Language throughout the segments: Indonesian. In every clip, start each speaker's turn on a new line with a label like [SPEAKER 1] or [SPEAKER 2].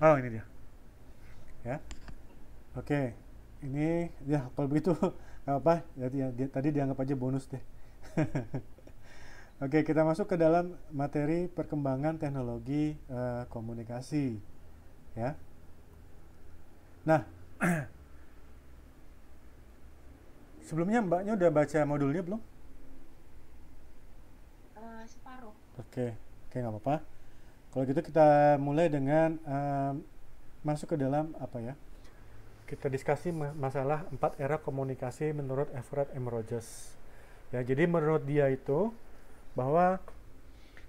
[SPEAKER 1] Oh, ini dia. Ya. Oke. Ini ya kalau begitu nggak apa. Jadi ya, tadi dianggap aja bonus deh. Oke, kita masuk ke dalam materi perkembangan teknologi komunikasi, ya. Nah, sebelumnya Mbaknya udah baca modulnya belum?
[SPEAKER 2] Separuh.
[SPEAKER 1] Oke, oke nggak apa-apa. Kalau gitu kita mulai dengan masuk ke dalam apa ya? Kita diskusi masalah 4 era komunikasi menurut Everett M. Rogers. Ya, jadi menurut dia itu bahwa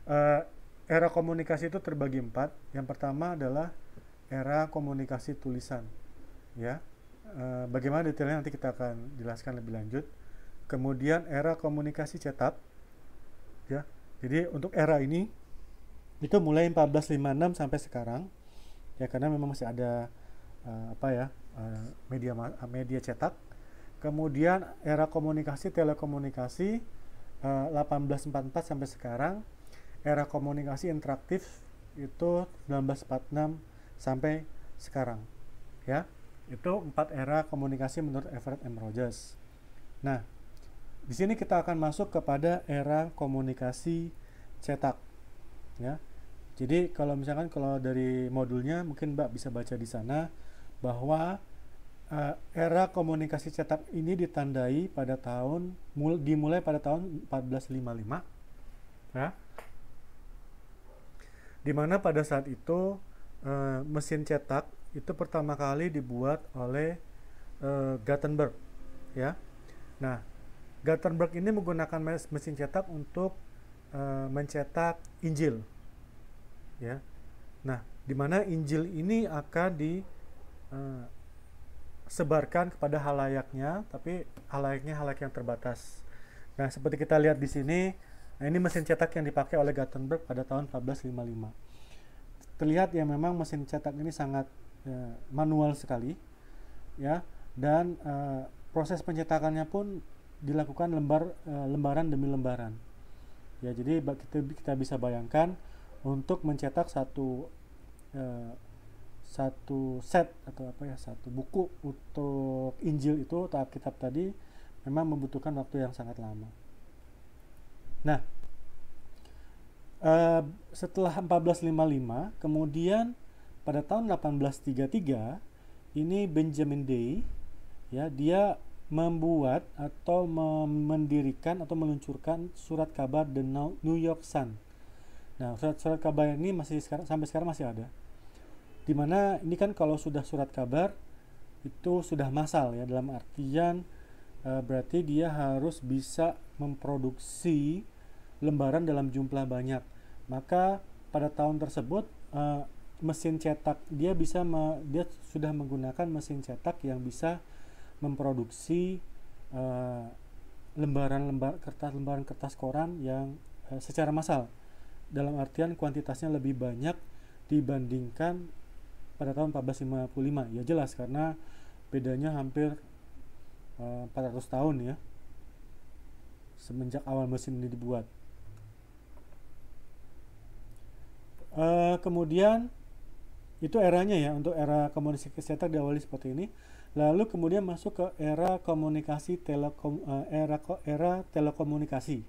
[SPEAKER 1] eh, era komunikasi itu terbagi 4. Yang pertama adalah era komunikasi tulisan. Ya, bagaimana detailnya nanti kita akan jelaskan lebih lanjut. Kemudian era komunikasi cetak. Ya, jadi untuk era ini itu mulai 1456 sampai sekarang. Ya, karena memang masih ada apa ya media cetak. Kemudian era komunikasi telekomunikasi 1844 sampai sekarang. Era komunikasi interaktif itu 1946 sampai sekarang. Ya, itu 4 era komunikasi menurut Everett M. Rogers. Nah, di sini kita akan masuk kepada era komunikasi cetak. Ya, jadi kalau misalkan kalau dari modulnya mungkin Mbak bisa baca di sana bahwa era komunikasi cetak ini ditandai pada dimulai pada tahun 1455, ya, di mana pada saat itu mesin cetak itu pertama kali dibuat oleh Gutenberg, ya. Nah, Gutenberg ini menggunakan mesin cetak untuk mencetak Injil, ya. Nah, di mana Injil ini akan disebarkan kepada halayaknya, tapi halayaknya halayak yang terbatas. Nah, seperti kita lihat di sini, nah ini mesin cetak yang dipakai oleh Gutenberg pada tahun 1455. Terlihat ya memang mesin cetak ini sangat manual sekali, ya, dan proses pencetakannya pun dilakukan lembaran demi lembaran. Ya, jadi kita bisa bayangkan untuk mencetak satu set atau apa ya satu buku untuk Injil itu atau Alkitab tadi memang membutuhkan waktu yang sangat lama. Nah, setelah 1455 kemudian pada tahun 1833 ini Benjamin Day, ya, dia membuat atau mendirikan atau meluncurkan surat kabar The New York Sun. Nah, surat kabar ini sampai sekarang masih ada. Dimana ini kan kalau sudah surat kabar itu sudah massal, ya, dalam artian berarti dia harus bisa memproduksi lembaran dalam jumlah banyak. Maka pada tahun tersebut mesin cetak dia sudah menggunakan mesin cetak yang bisa memproduksi lembaran kertas koran yang secara massal, dalam artian kuantitasnya lebih banyak dibandingkan pada tahun 1455. Ya jelas karena bedanya hampir 400 tahun, ya, semenjak awal mesin ini dibuat. Kemudian itu eranya, ya, untuk era komunikasi cetak diawali seperti ini. Lalu kemudian masuk ke era komunikasi era telekomunikasi,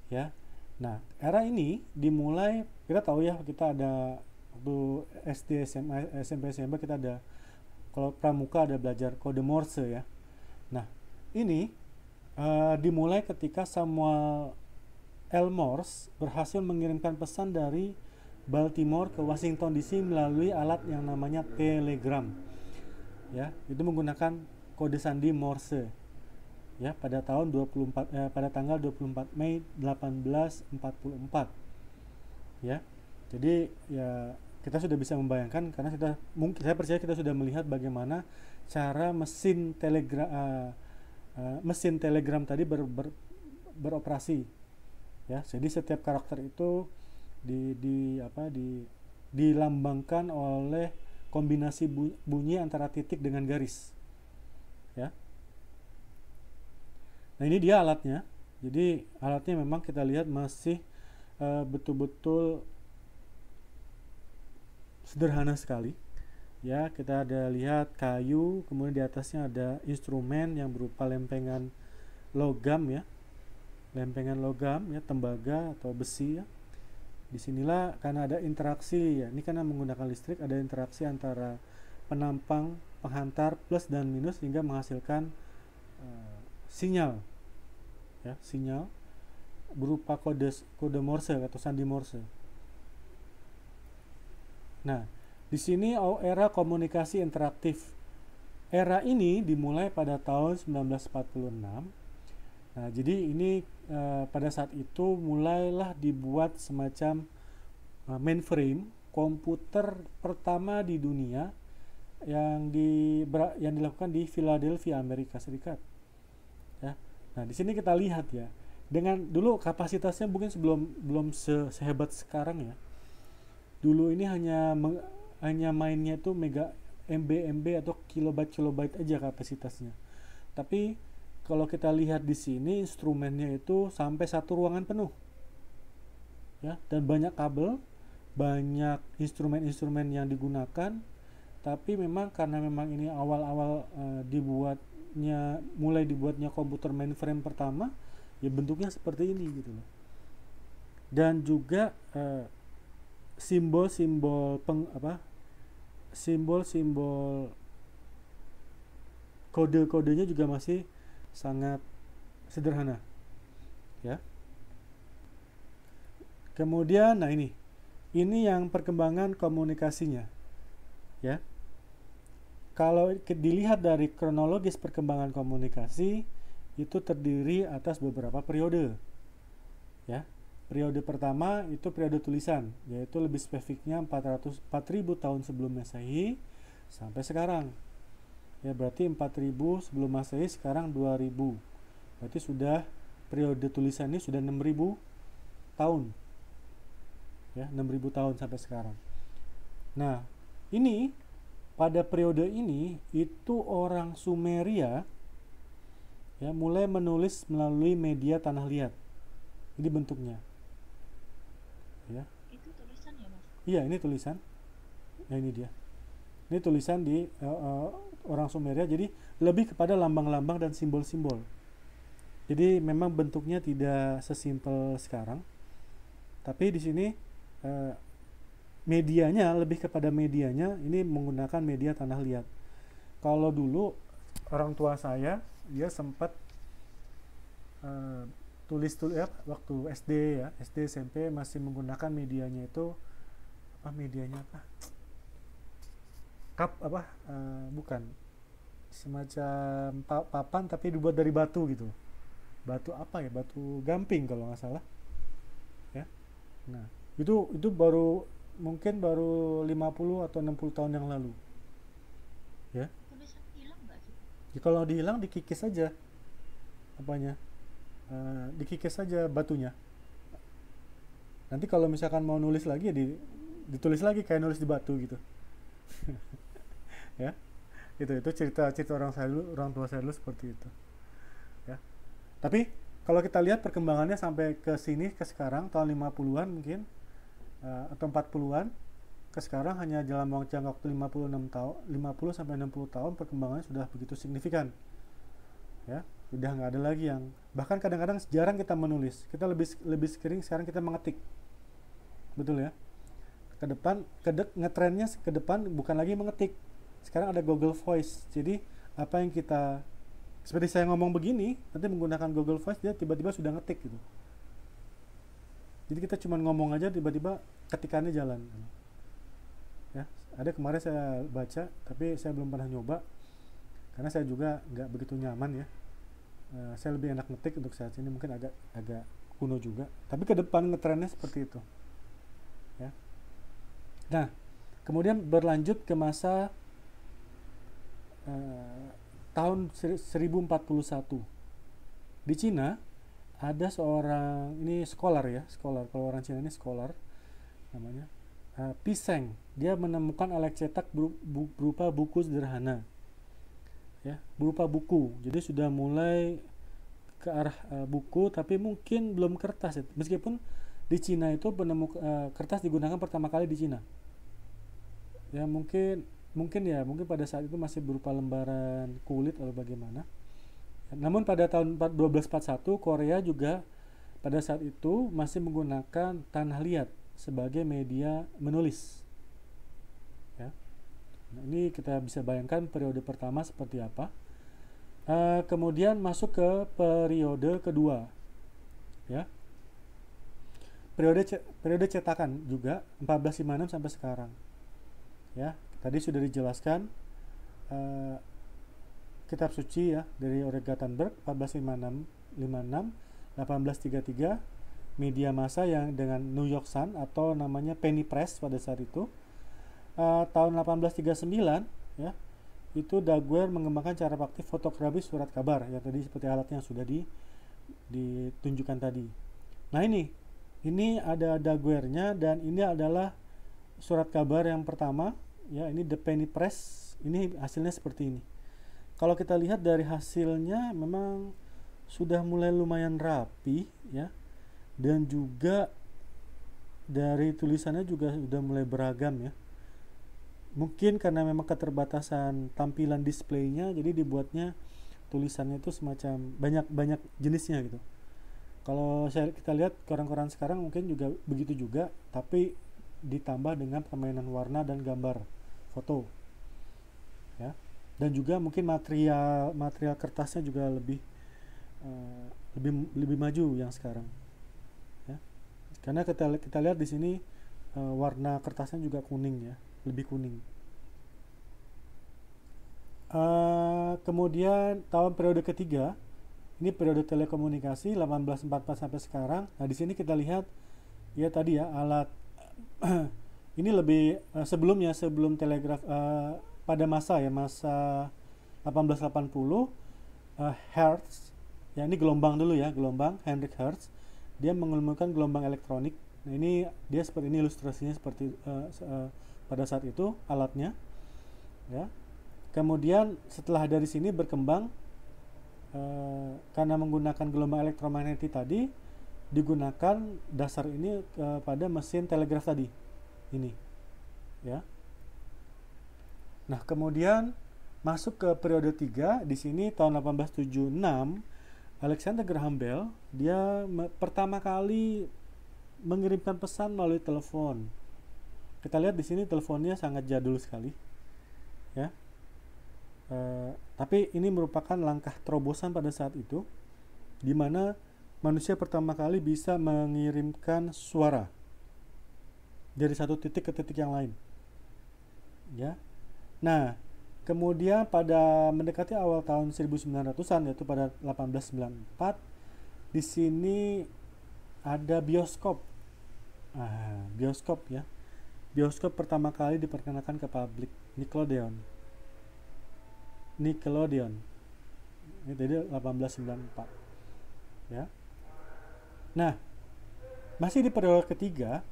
[SPEAKER 1] ya. Nah, era ini dimulai, kita tahu ya, kita ada waktu SD, SMA, SMP, SMA kita ada, kalau pramuka ada belajar kode Morse, ya. Nah, ini dimulai ketika Samuel L. Morse berhasil mengirimkan pesan dari Baltimore ke Washington DC melalui alat yang namanya telegram, ya, itu menggunakan kode sandi Morse, ya, pada tanggal 24 Mei 1844, ya. Jadi ya kita sudah bisa membayangkan karena saya percaya kita sudah melihat bagaimana cara mesin telegram tadi beroperasi, ya. Jadi setiap karakter itu dilambangkan oleh kombinasi bunyi antara titik dengan garis, ya. Nah, ini dia alatnya. Jadi alatnya memang kita lihat masih betul-betul sederhana sekali. Ya, kita ada lihat kayu, kemudian di atasnya ada instrumen yang berupa lempengan logam ya, tembaga atau besi ya. Disinilah karena ada interaksi ya, ini karena menggunakan listrik, ada interaksi antara penampang, penghantar plus dan minus hingga menghasilkan sinyal ya, sinyal berupa kode Morse atau sandi Morse. Nah, di sini era komunikasi interaktif. Era ini dimulai pada tahun 1946. Nah, jadi ini pada saat itu mulailah dibuat semacam mainframe, komputer pertama di dunia yang dilakukan di Philadelphia, Amerika Serikat. Ya. Nah, di sini kita lihat ya, dengan dulu kapasitasnya mungkin belum sehebat sekarang ya. Dulu ini hanya mainnya itu MB atau kilobyte aja kapasitasnya. Tapi kalau kita lihat di sini instrumennya itu sampai satu ruangan penuh. Ya, dan banyak kabel, banyak instrumen-instrumen yang digunakan. Tapi memang karena memang ini awal-awal mulai dibuatnya komputer mainframe pertama, ya bentuknya seperti ini gitu loh. Dan juga simbol-simbol kode-kodenya juga masih sangat sederhana ya. Kemudian nah ini yang perkembangan komunikasinya ya. Kalau dilihat dari kronologis perkembangan komunikasi itu terdiri atas beberapa periode ya. Periode pertama itu periode tulisan, yaitu lebih spesifiknya 4.000 tahun sebelum Masehi sampai sekarang. Ya, berarti 4.000 sebelum Masehi, sekarang 2.000. Berarti sudah periode tulisan ini sudah 6.000 tahun. Ya, 6.000 tahun sampai sekarang. Nah, ini pada periode ini itu orang Sumeria ya mulai menulis melalui media tanah liat. Ini bentuknya. Ya.
[SPEAKER 2] Itu tulisan ya, Mas?
[SPEAKER 1] Iya, ini tulisan. Nah, ini dia. Ini tulisan di orang Sumeria, jadi lebih kepada lambang-lambang dan simbol-simbol. Jadi memang bentuknya tidak sesimpel sekarang. Tapi di sini lebih kepada medianya ini menggunakan media tanah liat. Kalau dulu orang tua saya dia sempat tulis ya, waktu SD ya, SD SMP masih menggunakan medianya itu bukan semacam papan tapi dibuat dari batu gitu, batu gamping kalau nggak salah ya. Nah, itu mungkin baru 50 atau 60 tahun yang lalu ya.
[SPEAKER 2] Tulisan hilang nggak sih?
[SPEAKER 1] Ya, kalau dihilang dikikis saja dikikis saja batunya. Nanti kalau misalkan mau nulis lagi ya ditulis lagi kayak nulis di batu gitu. Ya, itu cerita orang tua saya dulu seperti itu ya. Tapi kalau kita lihat perkembangannya sampai ke sini ke sekarang tahun 50-an mungkin atau 40-an ke sekarang hanya dalam jangka waktu 50 sampai 60 tahun perkembangannya sudah begitu signifikan ya. Sudah nggak ada lagi yang, bahkan kadang-kadang jarang kita menulis, kita lebih sering sekarang kita mengetik, betul ya. Ke depan ngetrennya ke depan bukan lagi mengetik, sekarang ada Google Voice. Jadi apa yang kita, seperti saya ngomong begini, nanti menggunakan Google Voice dia tiba-tiba sudah ngetik gitu. Jadi kita cuma ngomong aja tiba-tiba ketikannya jalan ya. Ada kemarin saya baca tapi saya belum pernah nyoba karena saya juga nggak begitu nyaman ya. Saya lebih enak ngetik untuk saat ini, mungkin agak kuno juga, tapi ke depan ngetrennya seperti itu ya. Nah, kemudian berlanjut ke masa tahun 1041 di Cina. Ada seorang, ini scholar, kalau orang Cina ini scholar namanya Piseng. Dia menemukan alat cetak berupa buku sederhana ya, berupa buku. Jadi sudah mulai ke arah buku, tapi mungkin belum kertas ya. Meskipun di Cina itu kertas digunakan pertama kali di Cina. Ya mungkin pada saat itu masih berupa lembaran kulit atau bagaimana. Namun pada tahun 1241 Korea juga pada saat itu masih menggunakan tanah liat sebagai media menulis. Ya. Nah, ini kita bisa bayangkan periode pertama seperti apa. Kemudian masuk ke periode kedua, ya. Periode cetakan juga 1456 sampai sekarang. Ya, tadi sudah dijelaskan uh, kitab suci ya dari Gutenberg 1456 1833, media massa yang dengan New York Sun atau namanya Penny Press pada saat itu. Tahun 1839 ya, itu Daguerre mengembangkan cara praktik fotografi surat kabar ya, tadi seperti alatnya yang sudah ditunjukkan tadi. Nah ini ada Daguerre-nya, dan ini adalah surat kabar yang pertama ya, ini The Penny Press. Ini hasilnya seperti ini. Kalau kita lihat dari hasilnya memang sudah mulai lumayan rapi ya, dan juga dari tulisannya juga sudah mulai beragam ya. Mungkin karena memang keterbatasan tampilan displaynya, jadi dibuatnya tulisannya itu semacam banyak jenisnya gitu. Kalau kita lihat koran-koran sekarang mungkin juga begitu juga, tapi ditambah dengan permainan warna dan gambar foto ya, dan juga mungkin material kertasnya juga lebih maju yang sekarang ya, karena kita lihat di sini warna kertasnya juga kuning ya, lebih kuning. Kemudian tahun periode ketiga, ini periode telekomunikasi 1844 sampai sekarang. Nah di sini kita lihat ya tadi ya alat ini lebih sebelum telegraf, pada masa 1880, Hertz ya, ini gelombang dulu ya, gelombang Heinrich Hertz, dia menggunakan gelombang elektronik. Nah ini dia seperti ini ilustrasinya, seperti pada saat itu alatnya ya. Kemudian setelah dari sini berkembang, karena menggunakan gelombang elektromagnetik tadi, digunakan dasar ini pada mesin telegraf tadi ini ya. Nah kemudian masuk ke periode 3, di sini tahun 1876 Alexander Graham Bell dia pertama kali mengirimkan pesan melalui telepon. Kita lihat di sini teleponnya sangat jadul sekali ya. Tapi ini merupakan langkah terobosan pada saat itu, di mana manusia pertama kali bisa mengirimkan suara dari satu titik ke titik yang lain ya. Nah kemudian pada mendekati awal tahun 1900-an, yaitu pada 1894, di sini ada bioskop. Bioskop ya. Bioskop pertama kali diperkenalkan ke publik, Nickelodeon. Ini jadi 1894 ya. Nah masih di periode ketiga,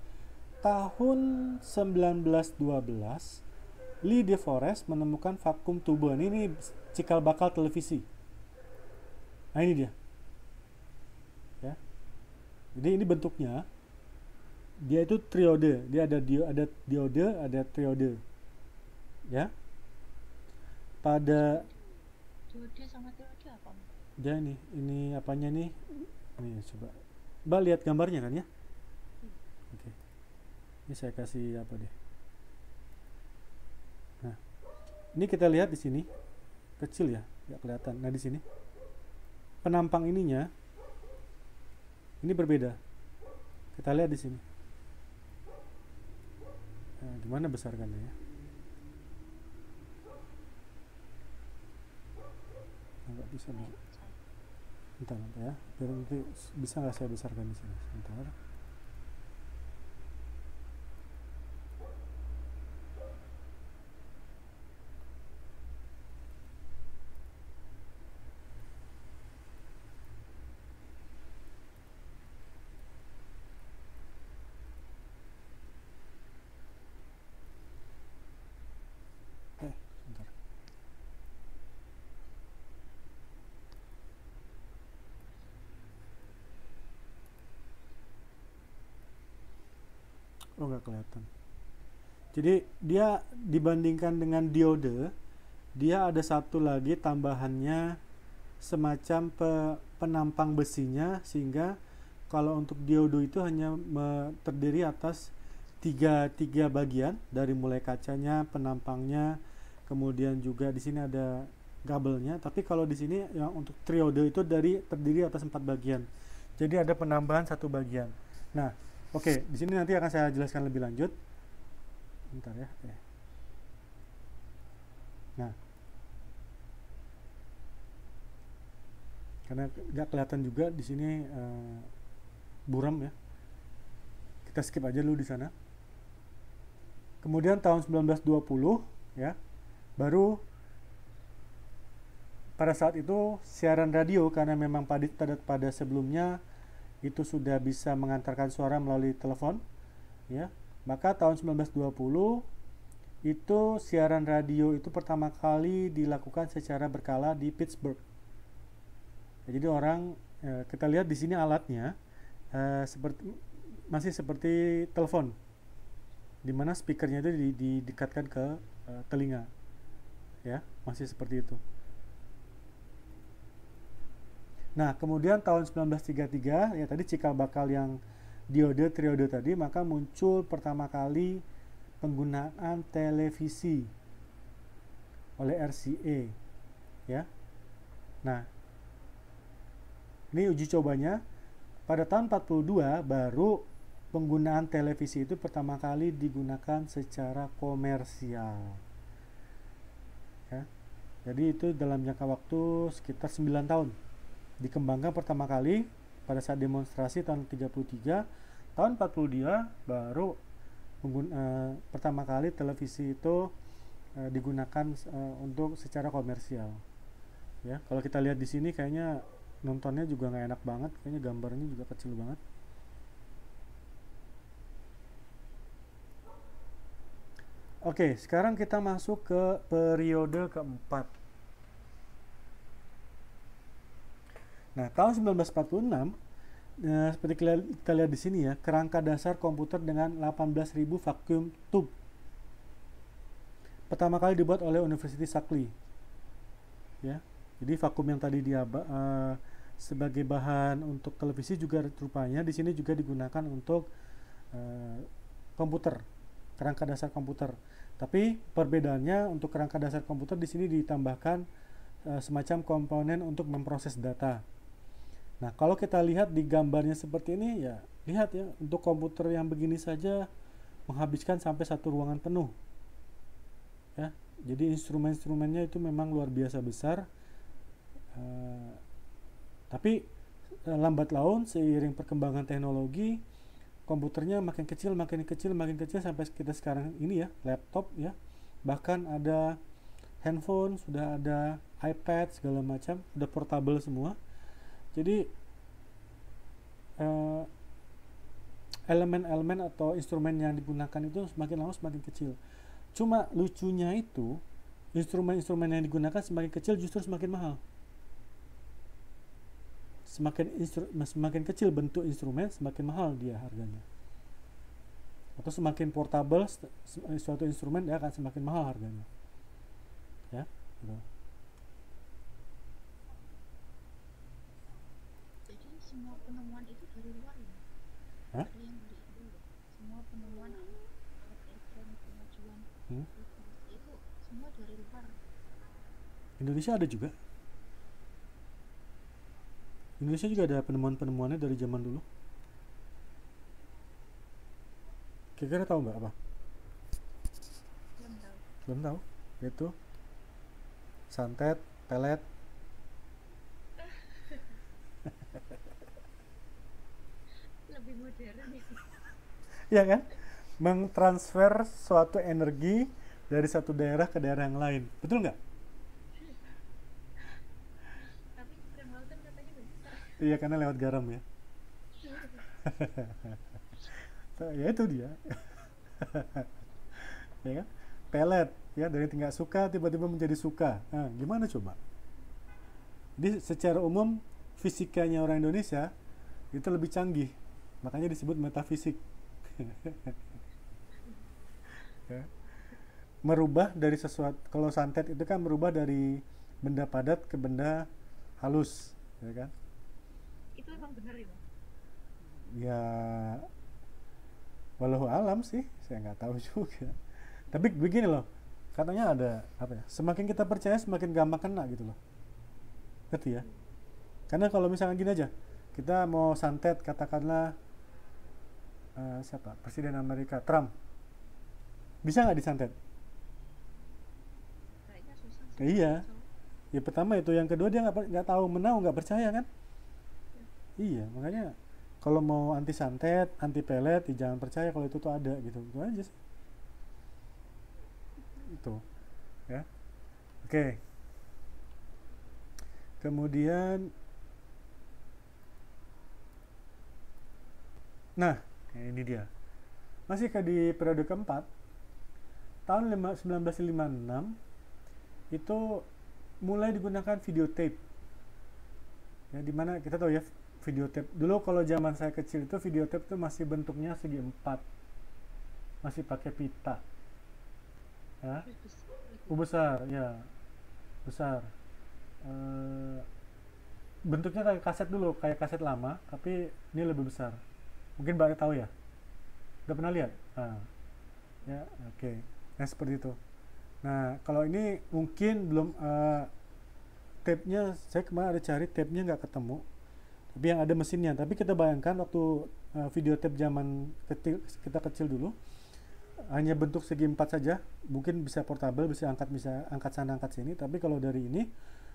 [SPEAKER 1] tahun 1912 Lee De Forest menemukan vakum tube. Ini cikal bakal televisi. Nah ini dia ya. Jadi ini bentuknya dia itu triode, dia ada diode, ada triode ya. Pada
[SPEAKER 2] Diode sama diode apa?
[SPEAKER 1] ya ini apanya nih, coba Mbak lihat gambarnya kan ya. Oke. Ini saya kasih apa deh. Nah ini kita lihat di sini kecil ya, nggak kelihatan. Nah di sini penampang ininya ini berbeda. Kita lihat di sini. Nah, gimana besarkannya ya? Nggak bisa. Bentar ya, biar nanti bisa nggak saya besarkan di sini. Sebentar. Sebentar. Oh, nggak kelihatan. Jadi dia dibandingkan dengan diode, dia ada satu lagi tambahannya, semacam penampang besinya, sehingga kalau untuk diodo itu hanya terdiri atas tiga bagian, dari mulai kacanya, penampangnya, kemudian juga di sini ada gabelnya. Tapi kalau di sini yang untuk triode itu terdiri atas 4 bagian. Jadi ada penambahan satu bagian. Nah, oke, di sini nanti akan saya jelaskan lebih lanjut. Bentar ya. Nah, karena nggak kelihatan juga di sini buram ya. Kita skip aja dulu di sana. Kemudian tahun 1920 ya, baru pada saat itu siaran radio, karena memang pada sebelumnya itu sudah bisa mengantarkan suara melalui telepon ya. Maka tahun 1920 itu siaran radio itu pertama kali dilakukan secara berkala di Pittsburgh. Ya, jadi kita lihat di sini alatnya masih seperti telepon, di mana speakernya itu didekatkan ke telinga, ya, masih seperti itu. Nah, kemudian tahun 1933 ya, tadi cikal bakal yang diode triode tadi, maka muncul pertama kali penggunaan televisi oleh RCA ya. Nah, ini uji cobanya pada tahun 42, baru penggunaan televisi itu pertama kali digunakan secara komersial ya. Jadi itu dalam jangka waktu sekitar 9 tahun. Dikembangkan pertama kali pada saat demonstrasi tahun 33, tahun 42 baru pertama kali televisi itu digunakan untuk secara komersial. Ya, kalau kita lihat di sini kayaknya nontonnya juga nggak enak banget, kayaknya gambarnya juga kecil banget. Oke, sekarang kita masuk ke periode keempat. Nah, tahun 1946, seperti kita lihat di sini ya, kerangka dasar komputer dengan 18.000 vacuum tube pertama kali dibuat oleh Universitas Sakli. Ya, jadi vakum yang tadi dia sebagai bahan untuk televisi juga rupanya di sini juga digunakan untuk komputer, kerangka dasar komputer. Tapi perbedaannya, untuk kerangka dasar komputer di sini ditambahkan semacam komponen untuk memproses data. Nah, kalau kita lihat di gambarnya seperti ini ya, lihat ya, untuk komputer yang begini saja menghabiskan sampai satu ruangan penuh. Ya, jadi instrumen-instrumennya itu memang luar biasa besar. Tapi lambat laun seiring perkembangan teknologi, komputernya makin kecil, makin kecil, makin kecil sampai kita sekarang ini ya, laptop ya, bahkan ada handphone, sudah ada iPad segala macam, udah portable semua. Jadi elemen-elemen atau instrumen yang digunakan itu semakin lama semakin kecil. Cuma lucunya itu, instrumen-instrumen yang digunakan semakin kecil justru semakin mahal. Semakin kecil bentuk instrumen, semakin mahal dia harganya. Atau semakin portable suatu instrumen, dia akan semakin mahal harganya. Ya, gitu.
[SPEAKER 2] Jadi semua penemuan itu dari luar ya?
[SPEAKER 1] Hah?
[SPEAKER 2] Ada yang dari Indo. Semua penemuan alat elektronik, kemajuan itu semua dari luar.
[SPEAKER 1] Indonesia ada juga. Indonesia juga ada penemuan-penemuannya dari zaman dulu. Kira-kira tahu nggak apa?
[SPEAKER 2] Belum tahu.
[SPEAKER 1] Belum tahu. Yaitu santet, pelet.
[SPEAKER 2] Lebih modern ya.
[SPEAKER 1] Iya kan? Mentransfer suatu energi dari satu daerah ke daerah yang lain. Betul nggak?
[SPEAKER 2] Tapi perang lautan katanya nggak bisa.
[SPEAKER 1] Iya, karena lewat garam ya. Ya itu dia. Ya kan? Pelet ya, dari tidak suka tiba-tiba menjadi suka. Nah, gimana coba? Jadi secara umum fisikanya orang Indonesia itu lebih canggih. Makanya disebut metafisik. Ya. Merubah dari sesuatu, kalau santet itu kan merubah dari benda padat ke benda halus, ya kan?
[SPEAKER 2] Itu emang bener ya Bang?
[SPEAKER 1] Ya, walau alam sih, saya nggak tahu juga. Tapi begini loh, katanya ada apa ya? Semakin kita percaya, semakin gampang kena gitu loh. Ngerti ya? Karena kalau misalkan gini aja, kita mau santet, katakanlah siapa? Presiden Amerika, Trump. Bisa nggak disantet?
[SPEAKER 2] Kayaknya susah sih Bang.
[SPEAKER 1] Iya.
[SPEAKER 2] Soalnya
[SPEAKER 1] Ya pertama itu, yang kedua dia nggak tahu menau, nggak percaya kan?
[SPEAKER 2] ya,
[SPEAKER 1] Iya, makanya kalau mau anti santet, anti pelet, ya jangan percaya kalau itu tuh ada gitu. Itu aja sih. Itu, ya. Oke. Kemudian, nah, ini dia. Masih ke di periode keempat, tahun 1956 itu mulai digunakan videotape. Ya, dimana kita tahu ya videotape. Dulu kalau zaman saya kecil itu videotape itu masih bentuknya segi empat, masih pakai pita. Ya,
[SPEAKER 2] terus besar lagi.
[SPEAKER 1] besar, ya besar. Eh, Bentuknya kayak kaset dulu, kayak kaset lama, tapi ini lebih besar. Mungkin Mbak tahu ya? Udah pernah lihat? Ah, ya, oke. Nah, seperti itu. Nah, kalau ini mungkin belum tape-nya, saya kemarin ada cari tape-nya nggak ketemu. Tapi yang ada mesinnya. Tapi kita bayangkan waktu video tape zaman kecil, kita kecil dulu, hanya bentuk segi empat saja, mungkin bisa portable, bisa angkat sana angkat sini. Tapi kalau dari ini,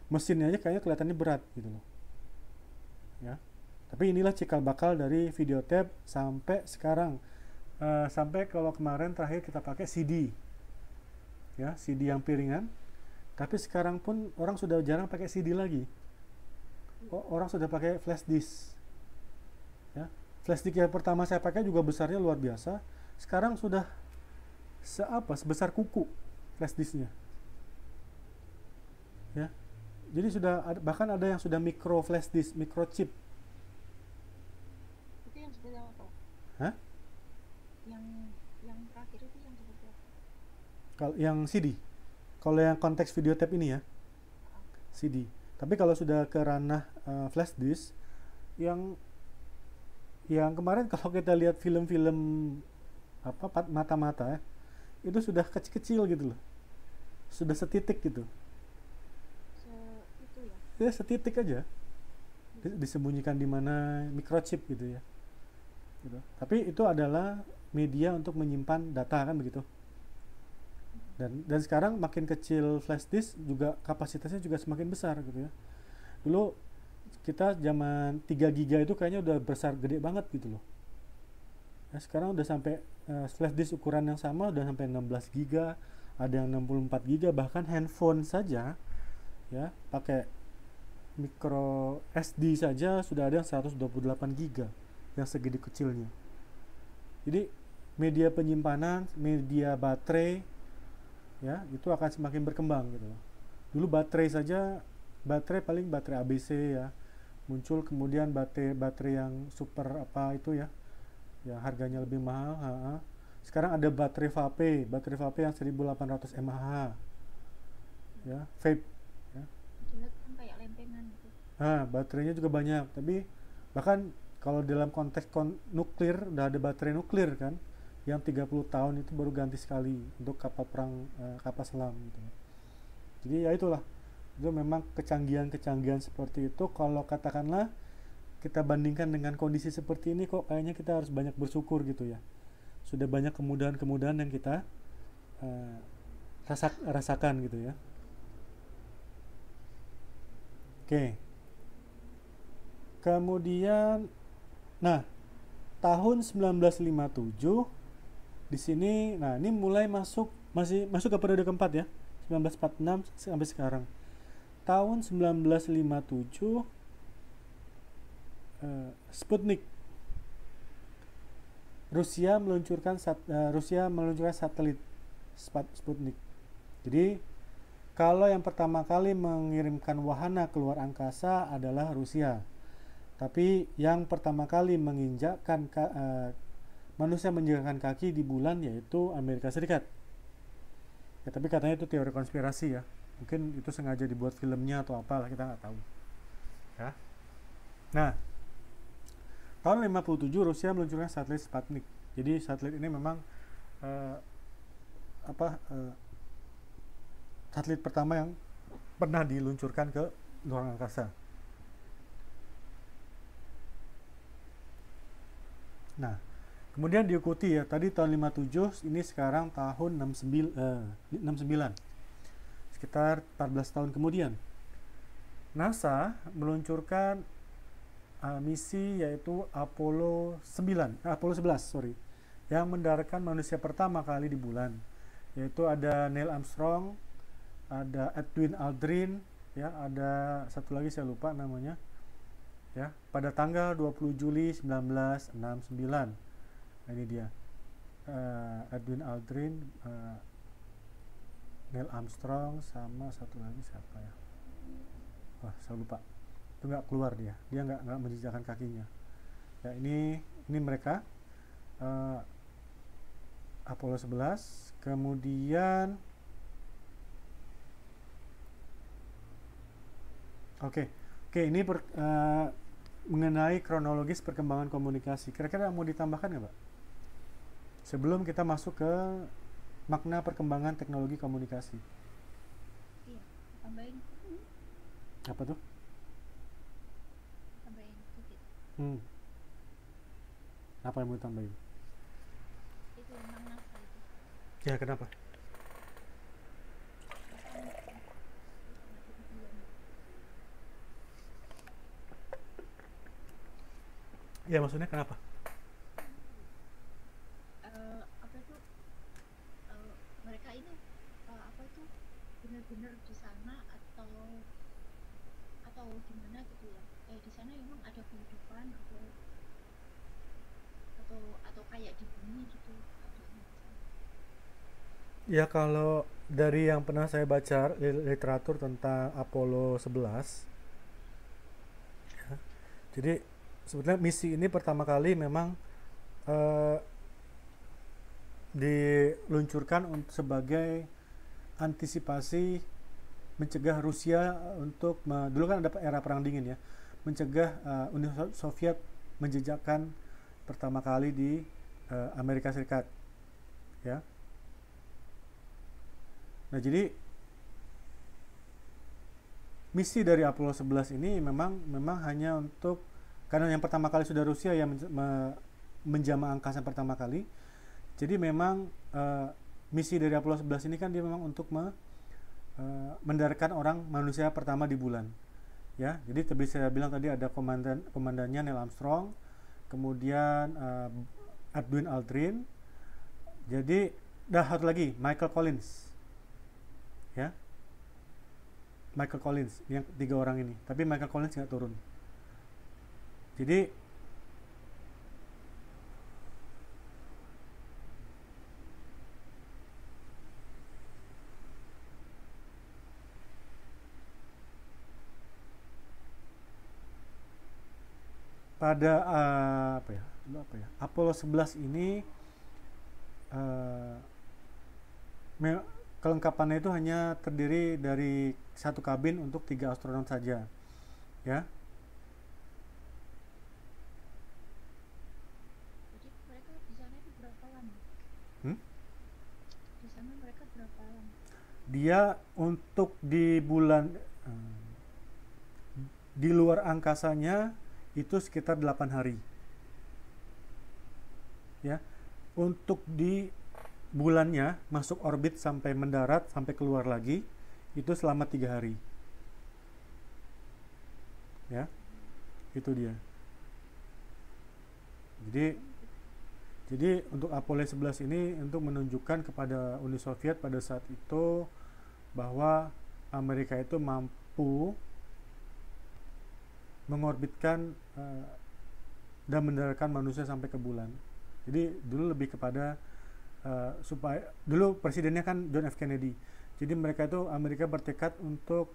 [SPEAKER 1] mesinnya aja kayaknya kelihatannya berat gitu loh. Ya. Tapi inilah cikal bakal dari video tape sampai sekarang. Sampai kalau kemarin terakhir kita pakai CD, ya CD yang piringan. Tapi sekarang pun orang sudah jarang pakai CD lagi. Orang sudah pakai flash disk. Ya. Flash disk yang pertama saya pakai juga besarnya luar biasa. Sekarang sudah sebesar kuku flash disknya. Ya. Jadi bahkan ada yang sudah micro flash disk, microchip.
[SPEAKER 2] Itu yang seperti apa?
[SPEAKER 1] Hah?
[SPEAKER 2] Yang yang terakhir itu yang seperti apa?
[SPEAKER 1] Kalau yang CD, kalau yang konteks video tape ini ya, CD. Tapi kalau sudah ke ranah flash disk, yang kemarin kalau kita lihat film-film apa mata-mata ya, itu sudah kecil-kecil gitu loh, sudah setitik gitu,
[SPEAKER 2] Itu ya.
[SPEAKER 1] ya setitik aja, disembunyikan di mana microchip gitu ya, gitu. Tapi itu adalah media untuk menyimpan data kan begitu. Dan sekarang makin kecil flash disk juga kapasitasnya juga semakin besar gitu ya. Dulu kita zaman 3 giga itu kayaknya udah besar gede banget gitu loh. Nah, sekarang udah sampai flash disk ukuran yang sama udah sampai 16 giga, ada yang 64 giga, bahkan handphone saja ya pakai micro SD saja sudah ada yang 128 giga yang segede kecilnya. Jadi media penyimpanan, media baterai ya itu akan semakin berkembang gitu loh. Dulu baterai paling baterai ABC ya muncul, kemudian baterai yang super apa itu ya yang harganya lebih mahal. Sekarang ada baterai vape yang 1800 mAh ya, vape ya.
[SPEAKER 2] Jelas kan kayak lempengan gitu.
[SPEAKER 1] Baterainya juga banyak, tapi bahkan kalau dalam konteks nuklir udah ada baterai nuklir kan yang 30 tahun itu baru ganti sekali untuk kapal perang, kapal selam gitu. Jadi ya itulah, itu memang kecanggihan-kecanggihan seperti itu. Kalau katakanlah kita bandingkan dengan kondisi seperti ini, kok kayaknya kita harus banyak bersyukur gitu ya. Sudah banyak kemudahan-kemudahan yang kita uh, rasakan gitu ya. Oke. Kemudian, nah tahun 1957 di sini, nah ini mulai masih masuk ke periode keempat ya, 1946 sampai sekarang. Tahun 1957 Sputnik, Rusia meluncurkan satelit Sputnik. Jadi kalau yang pertama kali mengirimkan wahana keluar angkasa adalah Rusia, tapi yang pertama kali manusia menginjakkan kaki di bulan yaitu Amerika Serikat. Ya, tapi katanya itu teori konspirasi ya. Mungkin itu sengaja dibuat filmnya atau apalah, kita nggak tahu. Ya. Nah, tahun 57 Rusia meluncurkan satelit Sputnik. Jadi satelit ini memang eh, apa satelit pertama yang pernah diluncurkan ke luar angkasa. Nah, kemudian diikuti ya, tadi tahun 57, ini sekarang tahun 69, sekitar 14 tahun kemudian. NASA meluncurkan misi yaitu Apollo 11, sorry, yang mendaratkan manusia pertama kali di bulan. Yaitu ada Neil Armstrong, ada Edwin Aldrin, ya, ada satu lagi saya lupa namanya. Ya, pada tanggal 20 Juli 1969. Nah, ini dia. Edwin Aldrin, Neil Armstrong, sama satu lagi siapa ya? Wah, saya lupa. Itu nggak keluar dia. Dia nggak menjejakkan kakinya. Ya, ini mereka. Apollo 11. Kemudian Oke, ini mengenai kronologis perkembangan komunikasi. Kira-kira mau ditambahkan nggak, Pak? Sebelum kita masuk ke makna perkembangan teknologi komunikasi.
[SPEAKER 2] Iya, tambahin
[SPEAKER 1] Apa tuh?
[SPEAKER 2] sedikit.
[SPEAKER 1] Apa yang mau ditambahin?
[SPEAKER 2] Itu tentang NASA itu.
[SPEAKER 1] Ya, kenapa? Ya, maksudnya kenapa?
[SPEAKER 2] Apa itu mereka itu apa itu benar-benar di sana atau gimana gitu ya? Di sana emang ada kehidupan atau kayak di bumi gitu adanya di sana.
[SPEAKER 1] Ya, kalau dari yang pernah saya baca literatur tentang Apollo 11, ya, jadi sebetulnya misi ini pertama kali memang eh, diluncurkan sebagai antisipasi mencegah Rusia untuk dulu kan ada era perang dingin ya, mencegah Uni Soviet menjejakkan pertama kali di Amerika Serikat, ya. Nah, jadi misi dari Apollo 11 ini memang hanya untuk, karena yang pertama kali sudah Rusia yang menjamah angkasa pertama kali. Jadi memang misi dari Apollo 11 ini kan dia memang untuk mendaratkan orang manusia pertama di bulan. Ya, jadi seperti saya bilang tadi ada komandannya Neil Armstrong, kemudian Edwin Aldrin. Jadi satu lagi Michael Collins. Ya. Michael Collins, yang 3 orang ini. Tapi Michael Collins nggak turun. Jadi pada Apollo 11 ini uh, kelengkapannya itu hanya terdiri dari satu kabin untuk 3 astronot saja, ya.
[SPEAKER 2] Jadi mereka di sana itu berapa lama?
[SPEAKER 1] Hmm?
[SPEAKER 2] Di sana mereka berapa lama?
[SPEAKER 1] Dia untuk di bulan di luar angkasanya itu sekitar 8 hari, ya. Untuk di bulannya masuk orbit sampai mendarat sampai keluar lagi itu selama 3 hari, ya. Itu dia. Jadi untuk Apollo 11 ini untuk menunjukkan kepada Uni Soviet pada saat itu bahwa Amerika itu mampu mengorbitkan dan mendaratkan manusia sampai ke bulan. Jadi dulu lebih kepada supaya dulu presidennya kan John F. Kennedy. Jadi mereka itu Amerika bertekad untuk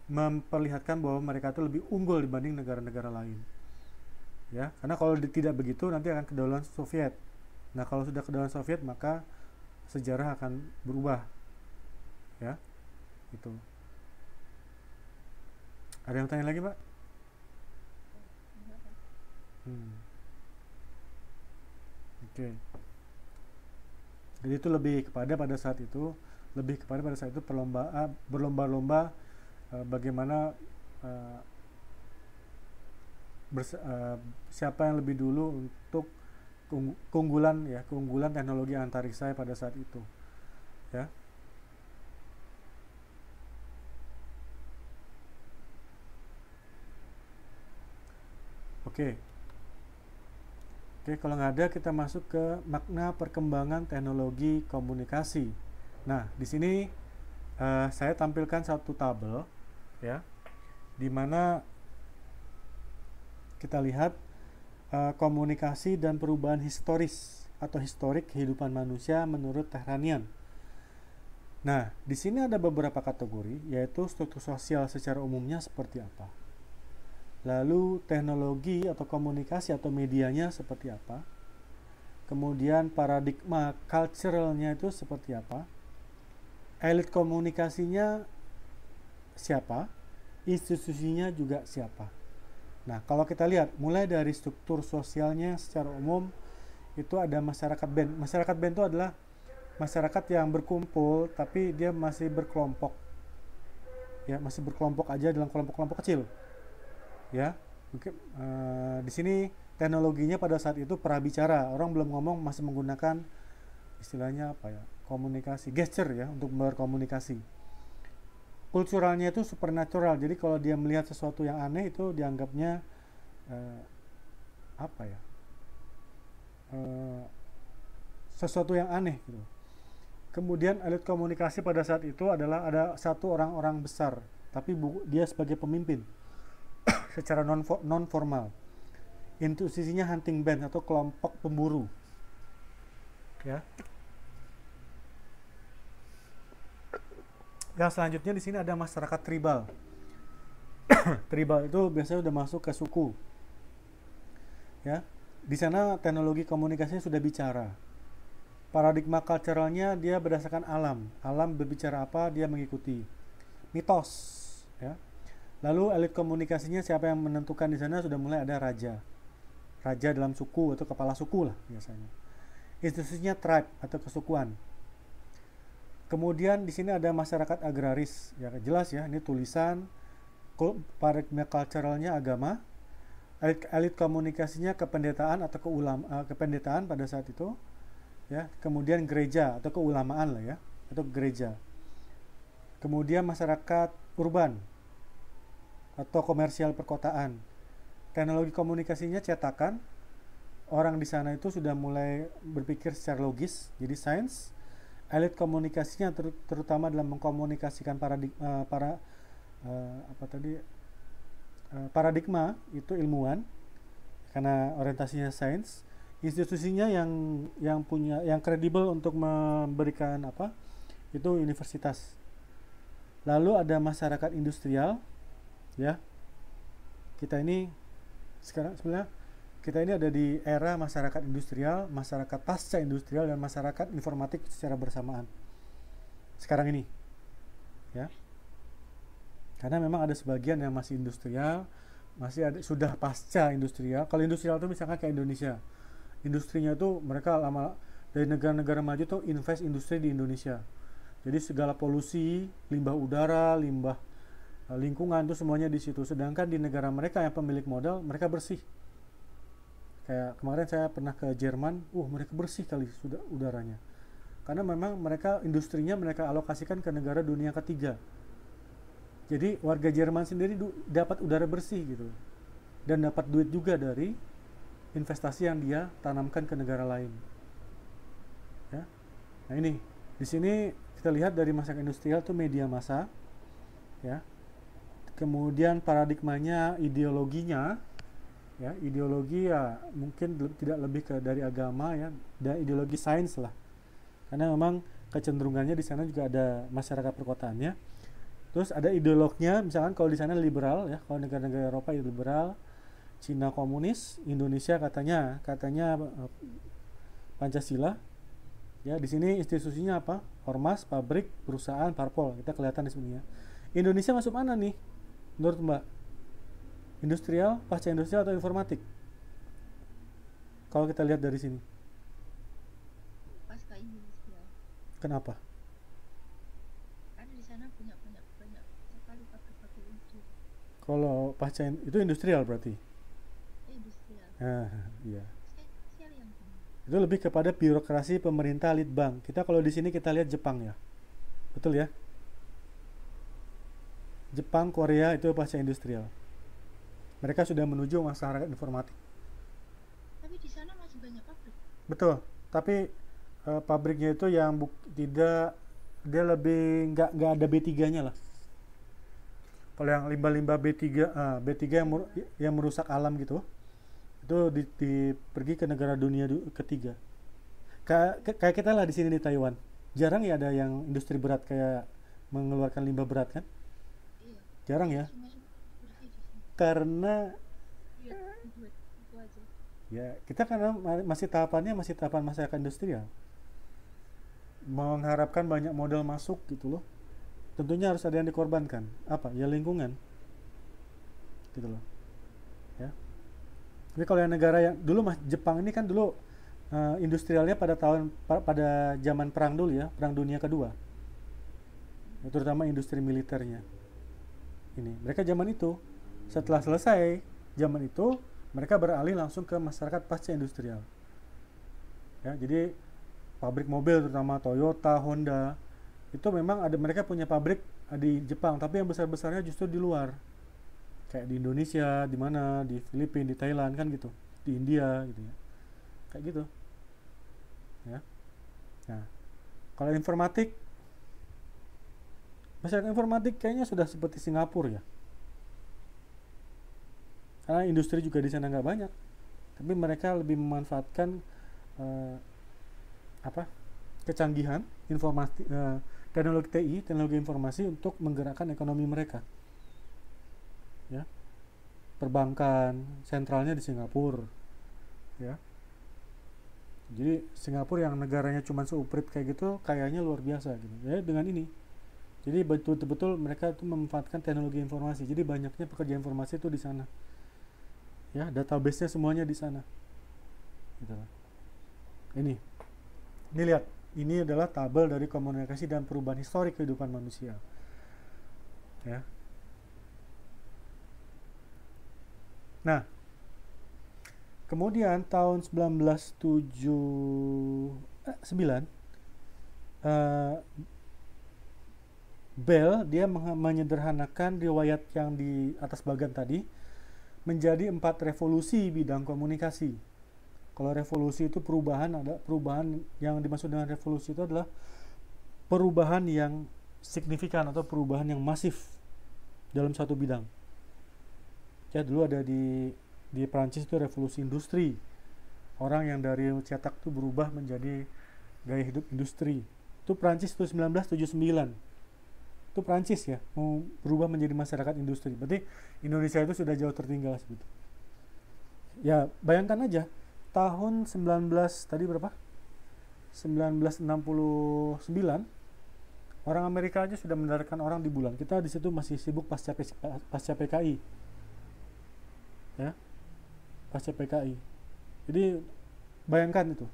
[SPEAKER 1] memperlihatkan bahwa mereka itu lebih unggul dibanding negara-negara lain. Ya, karena kalau tidak begitu nanti akan kedaulatan Soviet. Nah, kalau sudah kedaulatan Soviet maka sejarah akan berubah. Itu. Ada yang tanya lagi, Mbak?
[SPEAKER 2] Enggak, Pak.
[SPEAKER 1] Hmm. Oke. Jadi itu lebih kepada pada saat itu berlomba-lomba bagaimana uh, siapa yang lebih dulu untuk keunggulan teknologi antariksa pada saat itu, ya. Oke. Oke, kalau nggak ada kita masuk ke makna perkembangan teknologi komunikasi. Nah, di sini saya tampilkan satu tabel, ya, di mana kita lihat komunikasi dan perubahan historis atau historik kehidupan manusia menurut Tehranian. Nah, di sini ada beberapa kategori, yaitu struktur sosial secara umumnya seperti apa. Lalu teknologi atau komunikasi atau medianya seperti apa. Kemudian paradigma culturalnya itu seperti apa. Elit komunikasinya siapa. Institusinya juga siapa. Nah, kalau kita lihat mulai dari struktur sosialnya secara umum itu ada masyarakat band. Masyarakat band itu adalah masyarakat yang berkumpul tapi dia masih berkelompok. Ya, masih berkelompok aja dalam kelompok-kelompok kecil. Ya, mungkin di sini teknologinya pada saat itu prabicara, orang belum ngomong, masih menggunakan istilahnya apa ya, komunikasi gesture ya untuk berkomunikasi. Kulturalnya itu supernatural, jadi kalau dia melihat sesuatu yang aneh itu dianggapnya apa ya, sesuatu yang aneh gitu. Kemudian elit komunikasi pada saat itu adalah ada satu orang-orang besar, tapi dia sebagai pemimpin secara non formal. Institusinya hunting band atau kelompok pemburu. Ya. Yang selanjutnya di sini ada masyarakat tribal. Tribal itu biasanya sudah masuk ke suku. Ya. Di sana teknologi komunikasinya sudah bicara. Paradigma culturalnya dia berdasarkan alam. Alam berbicara apa, dia mengikuti. Mitos, ya. Lalu elit komunikasinya siapa yang menentukan di sana sudah mulai ada raja. Raja dalam suku atau kepala suku lah biasanya. Institusinya tribe atau kesukuan. Kemudian di sini ada masyarakat agraris. Ya jelas ya, ini tulisan. Paradigma culturalnya agama. Elit komunikasinya kependetaan atau kependetaan pada saat itu. Ya, kemudian gereja atau keulamaan lah ya, atau gereja. Kemudian masyarakat urban atau komersial perkotaan. Teknologi komunikasinya cetakan. Orang di sana itu sudah mulai berpikir secara logis, jadi sains. Elit komunikasinya terutama dalam mengkomunikasikan paradigma itu ilmuwan karena orientasinya sains. Institusinya yang kredibel untuk memberikan itu universitas. Lalu ada masyarakat industrial, ya. Kita ini ada di era masyarakat industrial, masyarakat pasca industrial, dan masyarakat informatik secara bersamaan. Sekarang ini, ya. Karena memang ada sebagian yang masih industrial, sudah pasca industrial. Kalau industrial itu misalkan kayak Indonesia. Industrinya tuh mereka lama dari negara-negara maju tuh invest industri di Indonesia. Jadi segala polusi, limbah udara, limbah lingkungan itu semuanya di situ. Sedangkan di negara mereka yang pemilik modal, mereka bersih. Kayak kemarin saya pernah ke Jerman, mereka bersih kali sudah udaranya. Karena memang mereka industrinya mereka alokasikan ke negara dunia ketiga. Jadi warga Jerman sendiri dapat udara bersih gitu. Dan dapat duit juga dari investasi yang dia tanamkan ke negara lain. Ya. Nah ini, di sini kita lihat dari masyarakat industrial itu media massa, ya. Kemudian paradigmanya, ideologinya, ya, ideologi ya mungkin tidak lebih dari agama ya, dan ideologi sains lah. Karena memang kecenderungannya di sana juga ada masyarakat perkotaannya. Terus ada ideolognya, misalkan kalau di sana liberal ya, kalau negara-negara Eropa itu liberal. Cina komunis, Indonesia katanya Pancasila. Ya, di sini institusinya apa? ormas, pabrik, perusahaan, parpol. Kita kelihatan di sini ya. Indonesia masuk mana nih menurut Mbak? Industrial, pasca industrial atau informatik? Kalau kita lihat dari sini.
[SPEAKER 2] pasca industrial.
[SPEAKER 1] Kenapa?
[SPEAKER 2] Karena di sana banyak sekali pabrik-pabrik itu.
[SPEAKER 1] Kalau itu industrial berarti.
[SPEAKER 2] Industrial.
[SPEAKER 1] Iya.
[SPEAKER 2] Sekali yang ini.
[SPEAKER 1] Itu lebih kepada birokrasi pemerintah litbang. Kita kalau di sini kita lihat Jepang ya. Betul ya? Jepang, Korea itu pasca industrial. Mereka sudah menuju masyarakat informatik.
[SPEAKER 2] Tapi di sana masih banyak pabrik.
[SPEAKER 1] Betul. Tapi pabriknya itu yang tidak, dia lebih nggak ada B3-nya lah. Kalau yang limbah-limbah B3 yang merusak alam gitu, itu pergi ke negara dunia ketiga. Kayak kita lah di sini di Taiwan. Jarang ya ada yang industri berat kayak mengeluarkan limbah berat kan?
[SPEAKER 2] Iya.
[SPEAKER 1] Jarang ya.
[SPEAKER 2] Cuma bersih di sini.
[SPEAKER 1] Karena
[SPEAKER 2] Iya, itu aja.
[SPEAKER 1] ya kita karena masih tahapan masyarakat industrial. Mengharapkan banyak modal masuk gitu loh. Tentunya harus ada yang dikorbankan. Apa? Ya lingkungan. Gitu loh. Ya. Tapi kalau yang negara yang dulu Jepang ini kan dulu industrialnya pada zaman perang dulu ya, Perang Dunia Kedua. Ya, terutama industri militernya. Ini, mereka zaman itu setelah selesai zaman itu mereka beralih langsung ke masyarakat pasca industrial. Ya, jadi pabrik mobil terutama Toyota, Honda itu memang mereka punya pabrik di Jepang, tapi yang besar-besarnya justru di luar. Kayak di Indonesia, di mana, di Filipina, di Thailand kan gitu, di India gitu ya. Kayak gitu. Ya. Nah, kalau informatik, masyarakat informatik kayaknya sudah seperti Singapura ya. Karena industri juga di sana nggak banyak, tapi mereka lebih memanfaatkan kecanggihan informasi, teknologi TI, teknologi informasi untuk menggerakkan ekonomi mereka. Ya, perbankan sentralnya di Singapura. Ya, jadi Singapura yang negaranya cuma seuprit kayak gitu, kayaknya luar biasa gitu. Ya dengan ini, jadi betul-betul mereka itu memanfaatkan teknologi informasi. Jadi banyaknya pekerja informasi itu di sana. Ya, database-nya semuanya di sana. Gitu. Ini lihat, ini adalah tabel dari komunikasi dan perubahan historik kehidupan manusia. Ya. Nah, kemudian tahun 1979 Bell dia menyederhanakan riwayat yang di atas bagian tadi menjadi 4 revolusi bidang komunikasi. Kalau revolusi itu perubahan yang dimaksud dengan revolusi itu adalah perubahan yang signifikan atau perubahan yang masif dalam satu bidang. Ya, dulu ada di Prancis itu revolusi industri. Orang yang dari cetak itu berubah menjadi gaya hidup industri. Itu Prancis itu 1979. Itu Prancis ya, mau berubah menjadi masyarakat industri. Berarti Indonesia itu sudah jauh tertinggal sebetulnya. Ya, bayangkan aja tahun 1969 orang Amerika aja sudah mendaratkan orang di bulan. Kita di situ masih sibuk pasca PKI. Ya. Pasca PKI. Jadi bayangkan itu.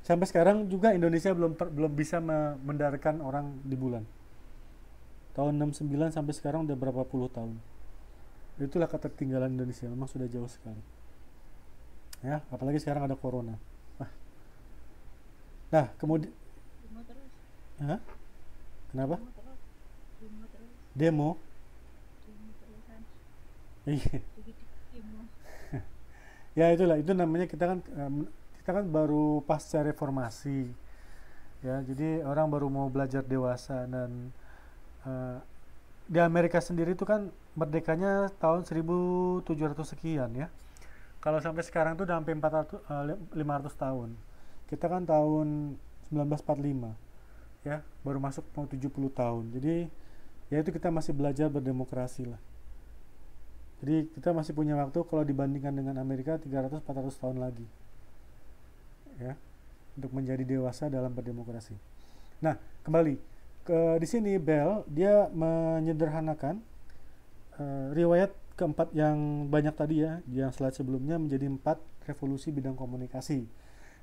[SPEAKER 1] Sampai sekarang juga Indonesia belum bisa mendaratkan orang di bulan. Tahun 69 sampai sekarang udah berapa puluh tahun. Itulah ketertinggalan Indonesia, memang sudah jauh sekali. Ya, apalagi sekarang ada corona. Nah, kemudian kenapa? Demo. Iya. Ya itulah, itu namanya kita kan baru pasca reformasi. Ya, jadi orang baru mau belajar dewasa dan di Amerika sendiri itu kan merdekanya tahun 1700 sekian ya. Kalau sampai sekarang tuh udah sampai 500 tahun. Kita kan tahun 1945 ya, baru masuk mau 70 tahun. Jadi ya itu kita masih belajar berdemokrasi lah. Jadi kita masih punya waktu kalau dibandingkan dengan Amerika 300-400 tahun lagi. Ya. untuk menjadi dewasa dalam berdemokrasi. Nah, kembali di sini Bell dia menyederhanakan riwayat keempat yang banyak tadi ya, yang slide sebelumnya menjadi 4 revolusi bidang komunikasi.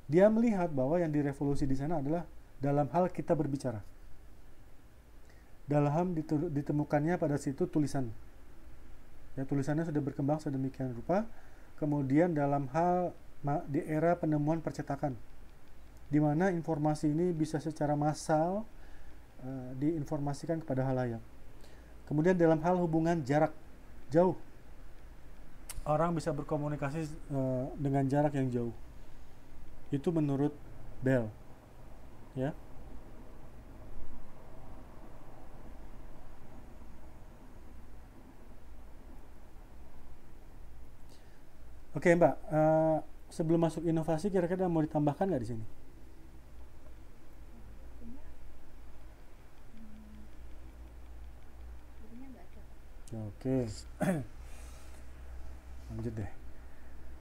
[SPEAKER 1] Dia melihat bahwa yang direvolusi di sana adalah dalam hal kita berbicara. Dalam ditemukannya pada situ tulisan. Ya, tulisannya sudah berkembang sedemikian rupa. Kemudian dalam hal di era penemuan percetakan, di mana informasi ini bisa secara massal diinformasikan kepada halayak. Kemudian dalam hal hubungan jarak jauh, orang bisa berkomunikasi dengan jarak yang jauh. Itu menurut Bell, ya. Oke Mbak, sebelum masuk inovasi kira-kira mau ditambahkan nggak di sini? Oke, lanjut deh.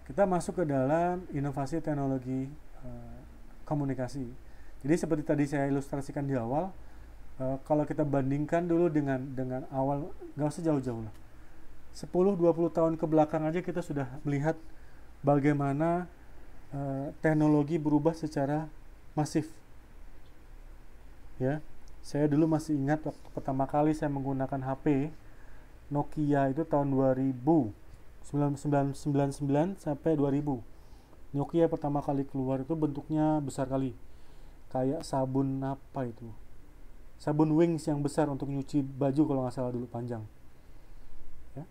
[SPEAKER 1] Kita masuk ke dalam inovasi teknologi komunikasi. Jadi seperti tadi saya ilustrasikan di awal, kalau kita bandingkan dulu dengan awal, nggak usah jauh-jauh lah. 10-20 tahun ke belakang aja kita sudah melihat bagaimana teknologi berubah secara masif. Ya, saya dulu masih ingat waktu pertama kali saya menggunakan HP Nokia itu tahun 2000, 1999 sampai 2000. Nokia pertama kali keluar itu bentuknya besar kali, kayak sabun apa itu, sabun Wings yang besar untuk nyuci baju kalau nggak salah dulu, panjang. Ya.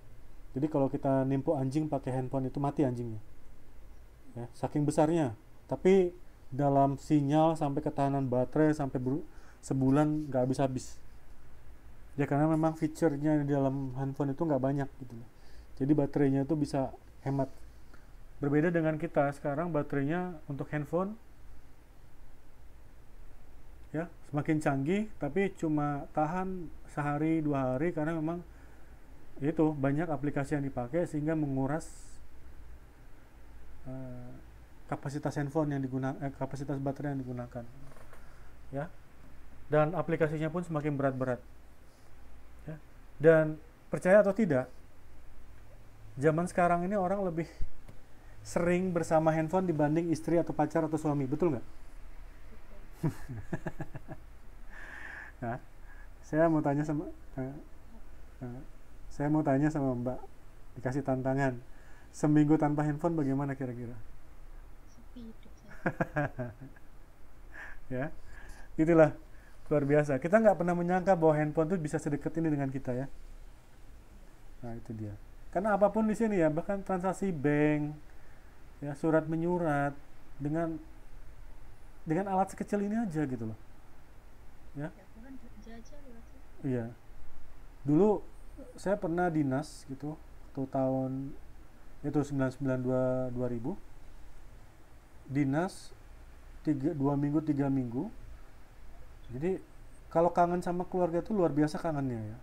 [SPEAKER 1] Jadi kalau kita nimpo anjing pakai handphone itu mati anjingnya. Ya, saking besarnya. Tapi dalam sinyal sampai ketahanan baterai sampai sebulan nggak habis-habis. Ya karena memang fiturnya di dalam handphone itu nggak banyak gitu. Jadi baterainya itu bisa hemat. Berbeda dengan kita sekarang, baterainya untuk handphone ya semakin canggih, tapi cuma tahan sehari 2 hari karena memang itu banyak aplikasi yang dipakai sehingga menguras kapasitas handphone yang digunakan, kapasitas baterai yang digunakan, ya. Dan aplikasinya pun semakin berat-berat. Ya. Dan percaya atau tidak, zaman sekarang ini orang lebih sering bersama handphone dibanding istri atau pacar atau suami, betul nggak? Nah, saya mau tanya sama Mbak, dikasih tantangan seminggu tanpa handphone bagaimana kira-kira?
[SPEAKER 2] Sepi hidup saya.
[SPEAKER 1] Ya, itulah luar biasa. Kita nggak pernah menyangka bahwa handphone itu bisa sedekat ini dengan kita ya. Nah itu dia. Karena apapun di sini ya, bahkan transaksi bank, ya surat menyurat dengan alat sekecil ini aja gitu loh. Ya.
[SPEAKER 2] Ya aku kan belanja aja lewat situ.
[SPEAKER 1] Iya. Dulu saya pernah dinas gitu, waktu tahun itu 1992 2000. Dinas 2 minggu 3 minggu. Jadi kalau kangen sama keluarga itu luar biasa kangennya ya.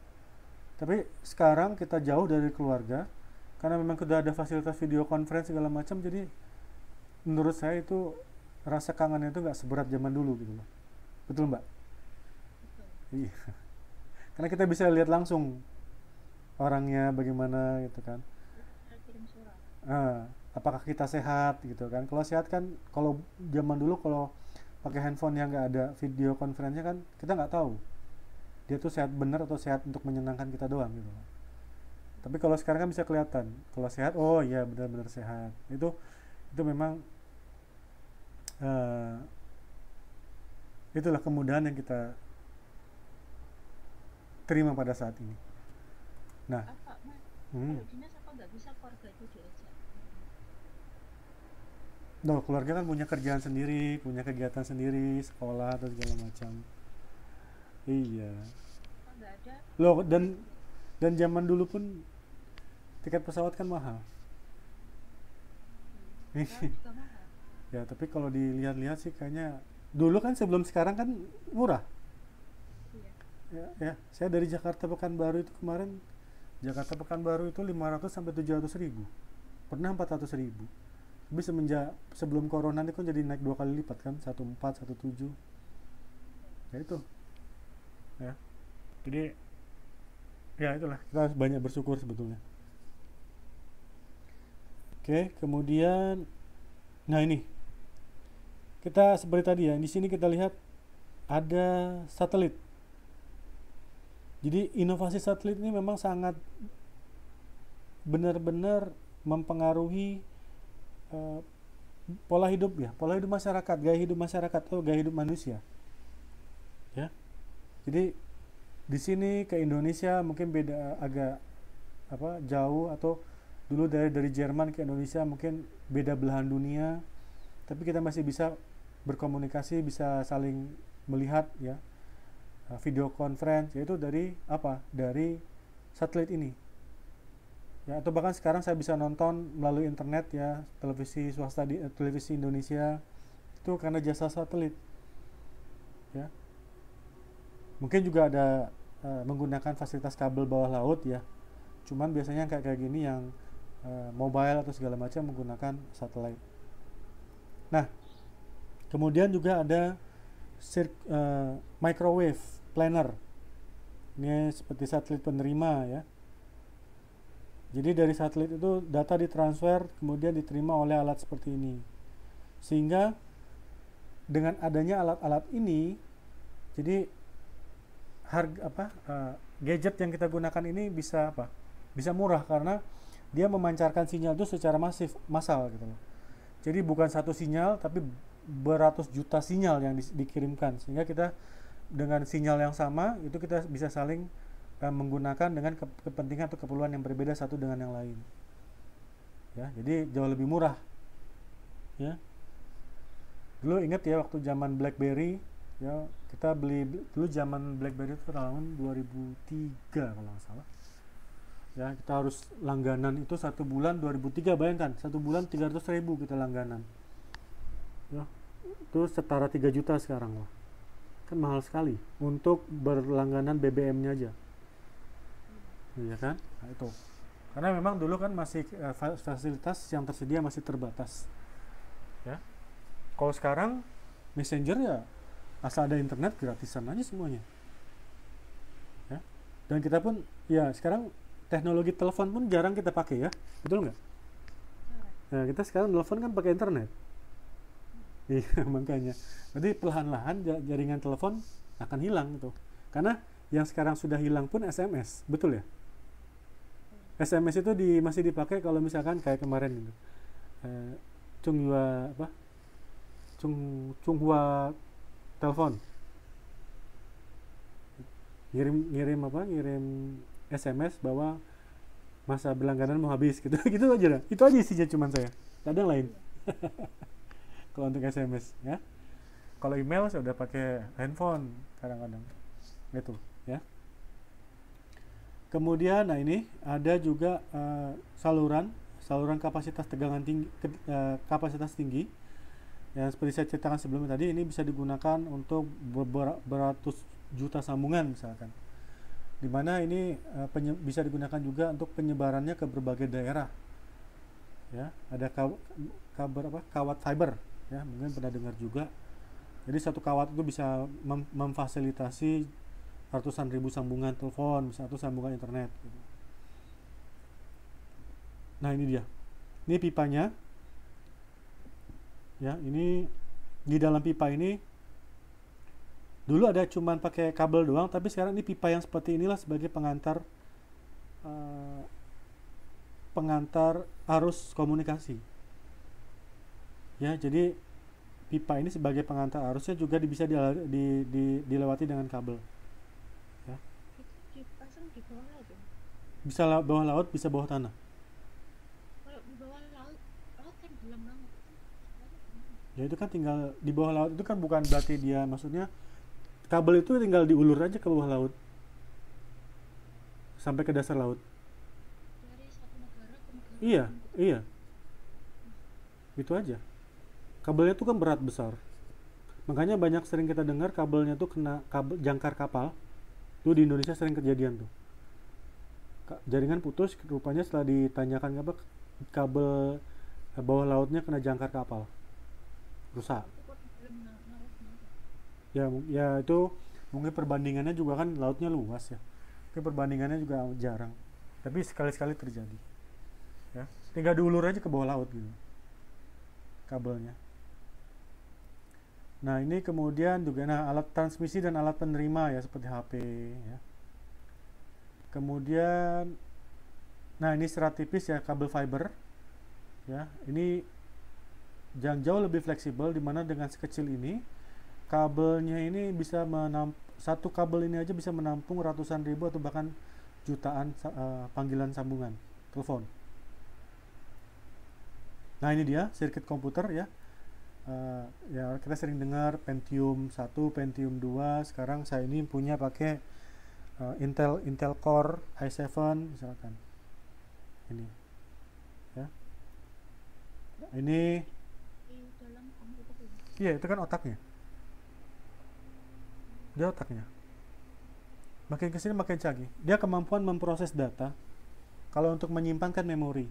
[SPEAKER 1] Tapi sekarang kita jauh dari keluarga karena memang sudah ada fasilitas video conference segala macam, jadi menurut saya itu rasa kangennya itu nggak seberat zaman dulu gitu loh. Betul Mbak?
[SPEAKER 2] Betul.
[SPEAKER 1] Iya. Karena kita bisa lihat langsung orangnya bagaimana gitu kan.
[SPEAKER 2] Kirim surat.
[SPEAKER 1] Apakah kita sehat gitu kan. Kalau sehat kan, kalau zaman dulu kalau pakai handphone yang nggak ada video conference-nya kan kita nggak tahu dia tuh sehat bener atau sehat untuk menyenangkan kita doang gitu. Tapi kalau sekarang kan bisa kelihatan kalau sehat, oh iya benar-benar sehat. Itu memang itulah kemudahan yang kita terima pada saat ini. Nah,
[SPEAKER 2] Apa mas? Kalau dinas apa nggak bisa keluarga itu diajak?
[SPEAKER 1] keluarga kan punya kerjaan sendiri, punya kegiatan sendiri, sekolah atau segala macam. Iya.
[SPEAKER 2] Apa nggak ada?
[SPEAKER 1] Loh, dan zaman dulu pun tiket pesawat kan mahal.
[SPEAKER 2] Sekarang juga mahal.
[SPEAKER 1] Ya, tapi kalau dilihat-lihat sih kayaknya dulu kan sebelum sekarang kan murah.
[SPEAKER 2] Iya.
[SPEAKER 1] Ya, saya dari Jakarta Pekanbaru itu kemarin, Jakarta Pekanbaru itu 500 sampai 700 ribu. Pernah 400 ribu. Tapi semenjak sebelum corona ini kan jadi naik 2 kali lipat kan, 14, 17. Ya itu, ya. Jadi ya itulah, kita harus banyak bersyukur sebetulnya. Oke, kemudian, nah ini kita seperti tadi ya, di sini kita lihat ada satelit. Jadi inovasi satelit ini memang sangat benar-benar mempengaruhi eh, pola hidup masyarakat, gaya hidup masyarakat atau gaya hidup manusia. Ya, jadi di sini ke Indonesia mungkin beda agak jauh, atau dulu dari Jerman ke Indonesia mungkin beda belahan dunia, tapi kita masih bisa berkomunikasi, bisa saling melihat ya, video conference, yaitu dari satelit ini ya, atau bahkan sekarang saya bisa nonton melalui internet ya, televisi swasta televisi Indonesia itu karena jasa satelit ya. Mungkin juga ada menggunakan fasilitas kabel bawah laut ya, cuman biasanya kayak gini yang mobile atau segala macam menggunakan satelit. Nah, kemudian juga ada microwave planner. Ini seperti satelit penerima ya. Jadi dari satelit itu data ditransfer kemudian diterima oleh alat seperti ini. Sehingga dengan adanya alat-alat ini, jadi gadget yang kita gunakan ini bisa bisa murah karena dia memancarkan sinyal itu secara massal gitu loh. Jadi bukan satu sinyal tapi beratus juta sinyal yang dikirimkan, sehingga kita dengan sinyal yang sama itu kita bisa saling menggunakan dengan kepentingan atau keperluan yang berbeda satu dengan yang lain ya. Jadi jauh lebih murah ya. Dulu ingat ya waktu zaman BlackBerry ya, kita beli dulu zaman BlackBerry itu tahun 2003 kalau nggak salah ya, kita harus langganan itu 1 bulan 2003, bayangkan 1 bulan 300.000 kita langganan ya, itu setara 3 juta sekarang lah, kan mahal sekali untuk berlangganan BBM-nya aja. Iya kan? Nah, itu. Karena memang dulu kan masih fasilitas yang tersedia masih terbatas. Ya. Kalau sekarang Messenger ya asal ada internet gratisan aja semuanya. Ya. Dan kita pun ya sekarang teknologi telepon pun jarang kita pakai ya. Betul nggak? Nah, kita sekarang telepon kan pakai internet. Iya, makanya. Jadi perlahan-lahan jaringan telepon akan hilang tuh. Karena yang sekarang sudah hilang pun SMS, betul ya? SMS itu masih dipakai kalau misalkan kayak kemarin gitu. Chunghwa telepon. Ngirim SMS bahwa masa berlangganan mau habis gitu. Gitu aja dah. Itu aja isinya cuman saya. Tidak ada yang lain. Kalau untuk SMS ya. Kalau email saya udah pakai handphone kadang-kadang. Gitu ya. Kemudian, nah ini ada juga saluran kapasitas tegangan tinggi, kapasitas tinggi yang seperti saya ceritakan sebelumnya tadi, ini bisa digunakan untuk beratus juta sambungan misalkan, dimana ini bisa digunakan juga untuk penyebarannya ke berbagai daerah ya. Ada kawat fiber ya, mungkin pernah dengar juga. Jadi satu kawat itu bisa memfasilitasi ratusan ribu sambungan telepon, atau sambungan internet gitu. Nah ini dia, ini pipanya ya. Ini di dalam pipa ini dulu ada cuman pakai kabel doang, tapi sekarang ini pipa yang seperti inilah sebagai pengantar arus komunikasi ya. Jadi pipa ini sebagai pengantar arusnya juga bisa dilewati dengan kabel.
[SPEAKER 2] Di bawah laut ya?
[SPEAKER 1] Bisa bawah laut, bisa bawah tanah.
[SPEAKER 2] Kalau di bawah laut kan dalam banget.
[SPEAKER 1] Ya itu kan tinggal di bawah laut, itu kan bukan berarti dia, maksudnya kabel itu tinggal diulur aja ke bawah laut sampai ke dasar laut.
[SPEAKER 2] Dari satu negara ke negara.
[SPEAKER 1] Iya. Itu aja. Kabelnya tuh kan berat besar. Makanya banyak sering kita dengar kabelnya tuh kena jangkar kapal. Tuh di Indonesia sering kejadian tuh. Jaringan putus, rupanya setelah ditanyakan kabel bawah lautnya kena jangkar kapal, rusak.
[SPEAKER 2] itu kok belum narasnya.
[SPEAKER 1] Ya itu mungkin perbandingannya juga kan lautnya luas ya. Mungkin perbandingannya juga jarang. Tapi sekali-sekali terjadi. Ya, tinggal diulur aja ke bawah laut gitu kabelnya. Nah ini kemudian juga alat transmisi dan alat penerima ya seperti HP ya. Kemudian, nah ini serat tipis ya kabel fiber ya. Ini yang jauh lebih fleksibel dimana dengan sekecil ini kabelnya ini bisa satu kabel ini aja bisa menampung ratusan ribu atau bahkan jutaan panggilan sambungan telepon. Nah ini dia sirkuit komputer ya. Ya kita sering dengar Pentium 1, Pentium 2. Sekarang saya ini punya pakai Intel Core i7 misalkan. Ini ya. Ini
[SPEAKER 2] Di dalam komputer ini.
[SPEAKER 1] iya itu kan otaknya. Dia otaknya. Makin kesini makin canggih. Dia kemampuan memproses data. Kalau untuk menyimpan kan memori,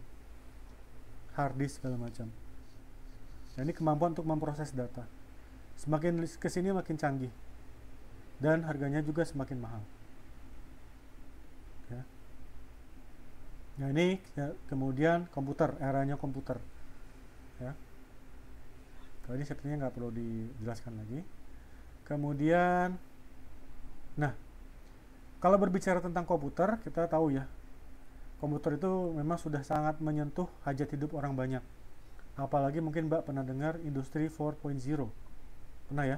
[SPEAKER 1] hard disk segala macam. Nah, ini kemampuan untuk memproses data. Semakin kesini makin canggih. Dan harganya juga semakin mahal. Ya. Nah ini ya, kemudian komputer, eranya komputer. Ya. Kalau ini sepertinya nggak perlu dijelaskan lagi. Kemudian, nah kalau berbicara tentang komputer, kita tahu ya, komputer itu memang sudah sangat menyentuh hajat hidup orang banyak. Apalagi mungkin Mbak pernah dengar industri 4.0. Pernah ya?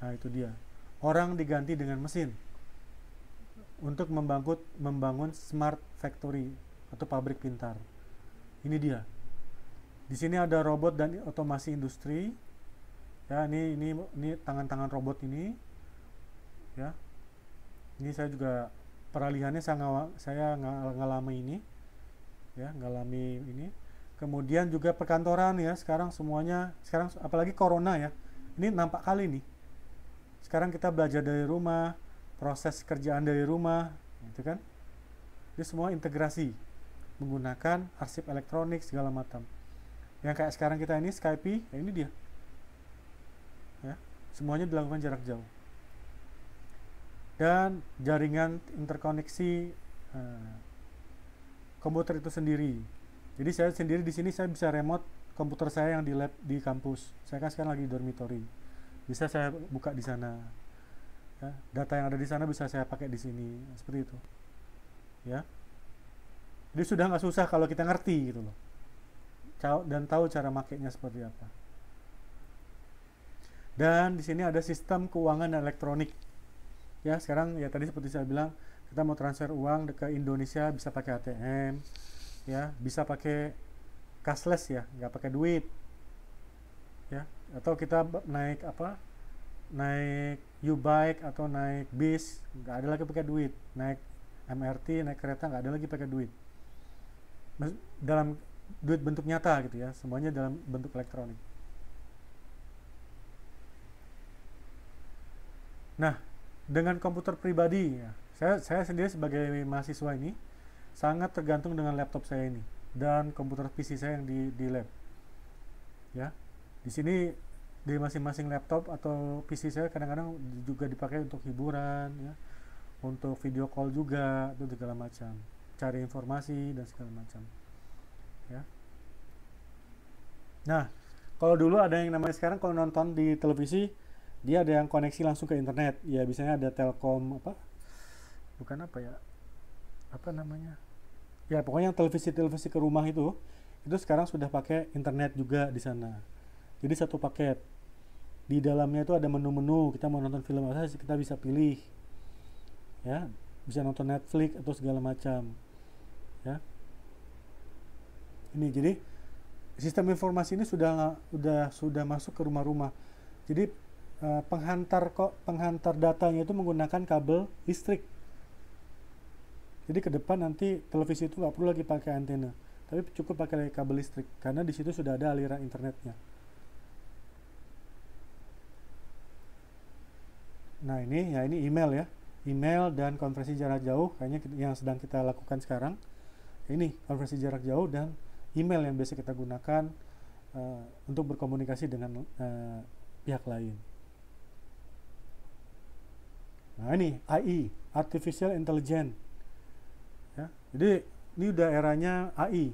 [SPEAKER 1] Nah itu dia. Orang diganti dengan mesin untuk membangun smart factory atau pabrik pintar. Ini dia. Di sini ada robot dan otomasi industri. Ya, ini tangan-tangan robot ini. Ya. Ini saya juga peralihannya saya ngalami ini. Ya, ngalami ini. Kemudian juga perkantoran ya, sekarang apalagi corona ya. Ini nampak kali nih. Sekarang kita belajar dari rumah, proses kerjaan dari rumah, gitu kan? Ini semua integrasi menggunakan arsip elektronik segala macam. Yang kayak sekarang kita ini Skype, ya ini dia. Ya, semuanya dilakukan jarak jauh. Dan jaringan interkoneksi komputer itu sendiri. Jadi saya sendiri di sini saya bisa remote komputer saya yang di lab di kampus. Saya kan sekarang lagi di dormitory. Bisa saya buka di sana. Ya, data yang ada di sana bisa saya pakai di sini. Seperti itu. Ya. Jadi sudah nggak susah kalau kita ngerti gitu loh. Dan tahu cara makainya seperti apa. Dan di sini ada sistem keuangan elektronik. Ya, sekarang ya tadi seperti saya bilang, kita mau transfer uang ke Indonesia bisa pakai ATM. Ya, bisa pakai cashless ya, nggak pakai duit. Ya, atau kita naik U-Bike atau naik bis, nggak ada lagi pakai duit. Naik MRT, naik kereta nggak ada lagi pakai duit. Dalam duit bentuk nyata gitu ya, semuanya dalam bentuk elektronik. Nah, dengan komputer pribadi ya, saya sendiri sebagai mahasiswa ini sangat tergantung dengan laptop saya ini dan komputer PC saya yang di lab. Ya, di sini di masing-masing laptop atau PC saya kadang-kadang juga dipakai untuk hiburan, ya, untuk video call juga, itu segala macam, cari informasi dan segala macam. Ya. Nah, kalau dulu ada yang namanya sekarang kalau nonton di televisi dia ada yang koneksi langsung ke internet. Ya, biasanya ada Telkom bukan apa namanya? Ya, pokoknya televisi ke rumah itu sekarang sudah pakai internet juga di sana. Jadi satu paket. Di dalamnya itu ada menu-menu. Kita mau nonton film apa kita bisa pilih. Ya, bisa nonton Netflix atau segala macam. Ya. Ini jadi sistem informasi ini sudah masuk ke rumah-rumah. Jadi penghantar datanya itu menggunakan kabel listrik. Jadi ke depan nanti televisi itu nggak perlu lagi pakai antena, tapi cukup pakai kabel listrik karena di situ sudah ada aliran internetnya. Nah ini email ya, email dan konferensi jarak jauh kayaknya yang sedang kita lakukan sekarang. Ini konferensi jarak jauh dan email yang biasa kita gunakan untuk berkomunikasi dengan pihak lain. Nah ini AI, Artificial Intelligence. Ya, jadi ini udah eranya AI.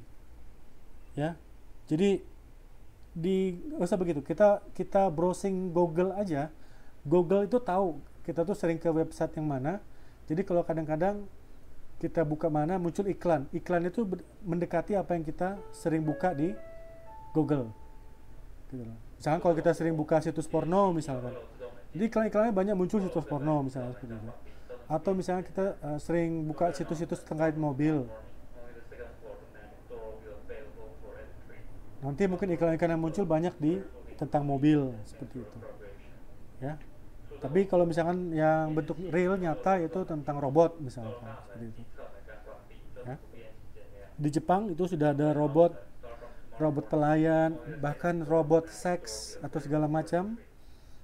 [SPEAKER 1] Ya, jadi nggak usah begitu. Kita browsing Google aja. Google itu tahu kita tuh sering ke website yang mana. Jadi kalau kadang-kadang kita buka mana muncul iklan. Iklan itu mendekati apa yang kita sering buka di Google. Gitu loh. Misalkan kalau kita sering buka situs porno misalkan. Jadi iklan-iklannya banyak muncul situs porno misalnya seperti itu. Atau misalnya kita sering buka situs-situs terkait mobil. Nanti mungkin iklan-iklan yang muncul banyak di tentang mobil seperti itu. Ya. Tapi kalau misalkan yang bentuk real nyata itu tentang robot misalkan seperti itu. Ya. Di Jepang itu sudah ada robot pelayan, bahkan robot seks atau segala macam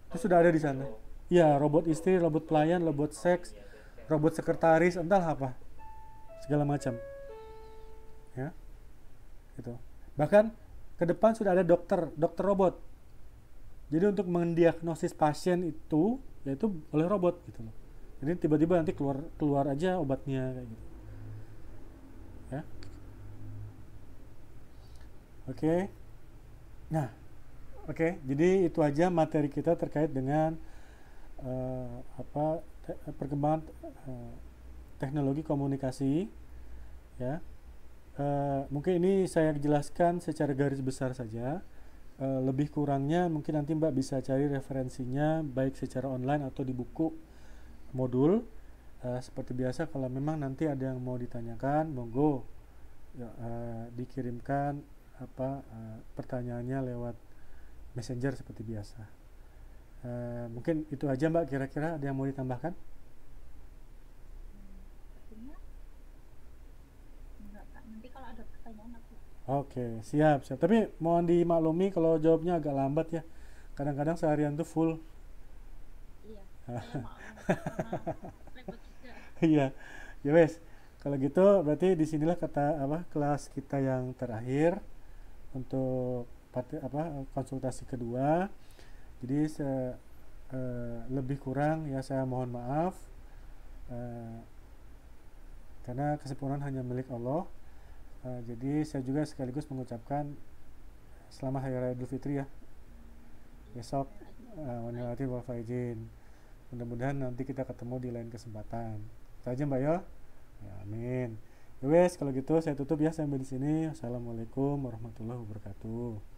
[SPEAKER 1] itu sudah ada di sana. Ya, robot istri, robot pelayan, robot seks, robot sekretaris, entah apa, segala macam. Ya, gitu. Bahkan ke depan sudah ada dokter robot. Jadi untuk mendiagnosis pasien itu yaitu oleh robot gitu loh. Jadi tiba-tiba nanti keluar aja obatnya kayak gitu. Ya. Oke. Nah, oke. Jadi itu aja materi kita terkait dengan perkembangan teknologi komunikasi ya. Mungkin ini saya jelaskan secara garis besar saja. Lebih kurangnya mungkin nanti Mbak bisa cari referensinya baik secara online atau di buku modul. Seperti biasa kalau memang nanti ada yang mau ditanyakan monggo ya, dikirimkan pertanyaannya lewat messenger seperti biasa. Mungkin itu aja Mbak, kira-kira ada yang mau ditambahkan?
[SPEAKER 2] Sepertinya enggak Kak. Nanti kalau ada pertanyaan aku.
[SPEAKER 1] Oke, siap. Tapi mohon dimaklumi kalau jawabnya agak lambat ya. Kadang-kadang seharian tuh full.
[SPEAKER 2] Iya, saya maklum karena repot juga.
[SPEAKER 1] Iya, ya wes. Kalau gitu berarti disinilah kelas kita yang terakhir untuk konsultasi kedua. Jadi lebih kurang ya saya mohon maaf karena kesempurnaan hanya milik Allah. Jadi saya juga sekaligus mengucapkan selamat Hari Raya Idul Fitri ya besok, wanilati wal faizin. Mudah-mudahan nanti kita ketemu di lain kesempatan. Itu aja Mbak ya. Ya, amin. Ya wes, kalau gitu saya tutup ya sampai di sini. Assalamualaikum warahmatullahi wabarakatuh.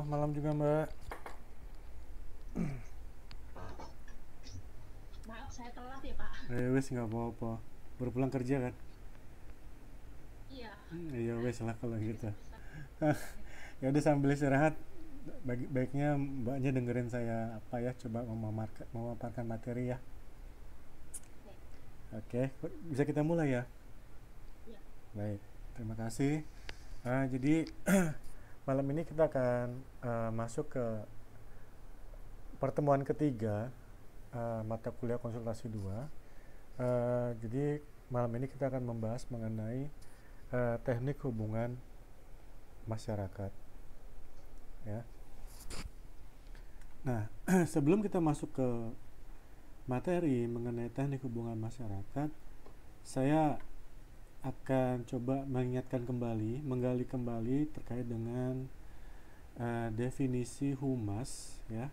[SPEAKER 1] malam juga Mbak.
[SPEAKER 2] Maaf saya telat ya Pak.
[SPEAKER 1] Wes nggak apa-apa. Baru pulang kerja kan?
[SPEAKER 2] Iya,
[SPEAKER 1] Iya wes lah kalau
[SPEAKER 2] jadi
[SPEAKER 1] gitu.
[SPEAKER 2] sebisa.
[SPEAKER 1] Ya udah sambil istirahat, baiknya Mbaknya dengerin saya apa ya, coba memaparkan materi ya.
[SPEAKER 2] Oke,
[SPEAKER 1] Oke, bisa kita mulai ya?
[SPEAKER 2] ya.
[SPEAKER 1] Baik, terima kasih. Jadi malam ini kita akan masuk ke pertemuan ketiga mata kuliah konsultasi 2. Jadi malam ini kita akan membahas mengenai teknik hubungan masyarakat ya. Nah, sebelum kita masuk ke materi mengenai teknik hubungan masyarakat, saya akan coba mengingatkan kembali, menggali kembali terkait dengan definisi humas ya.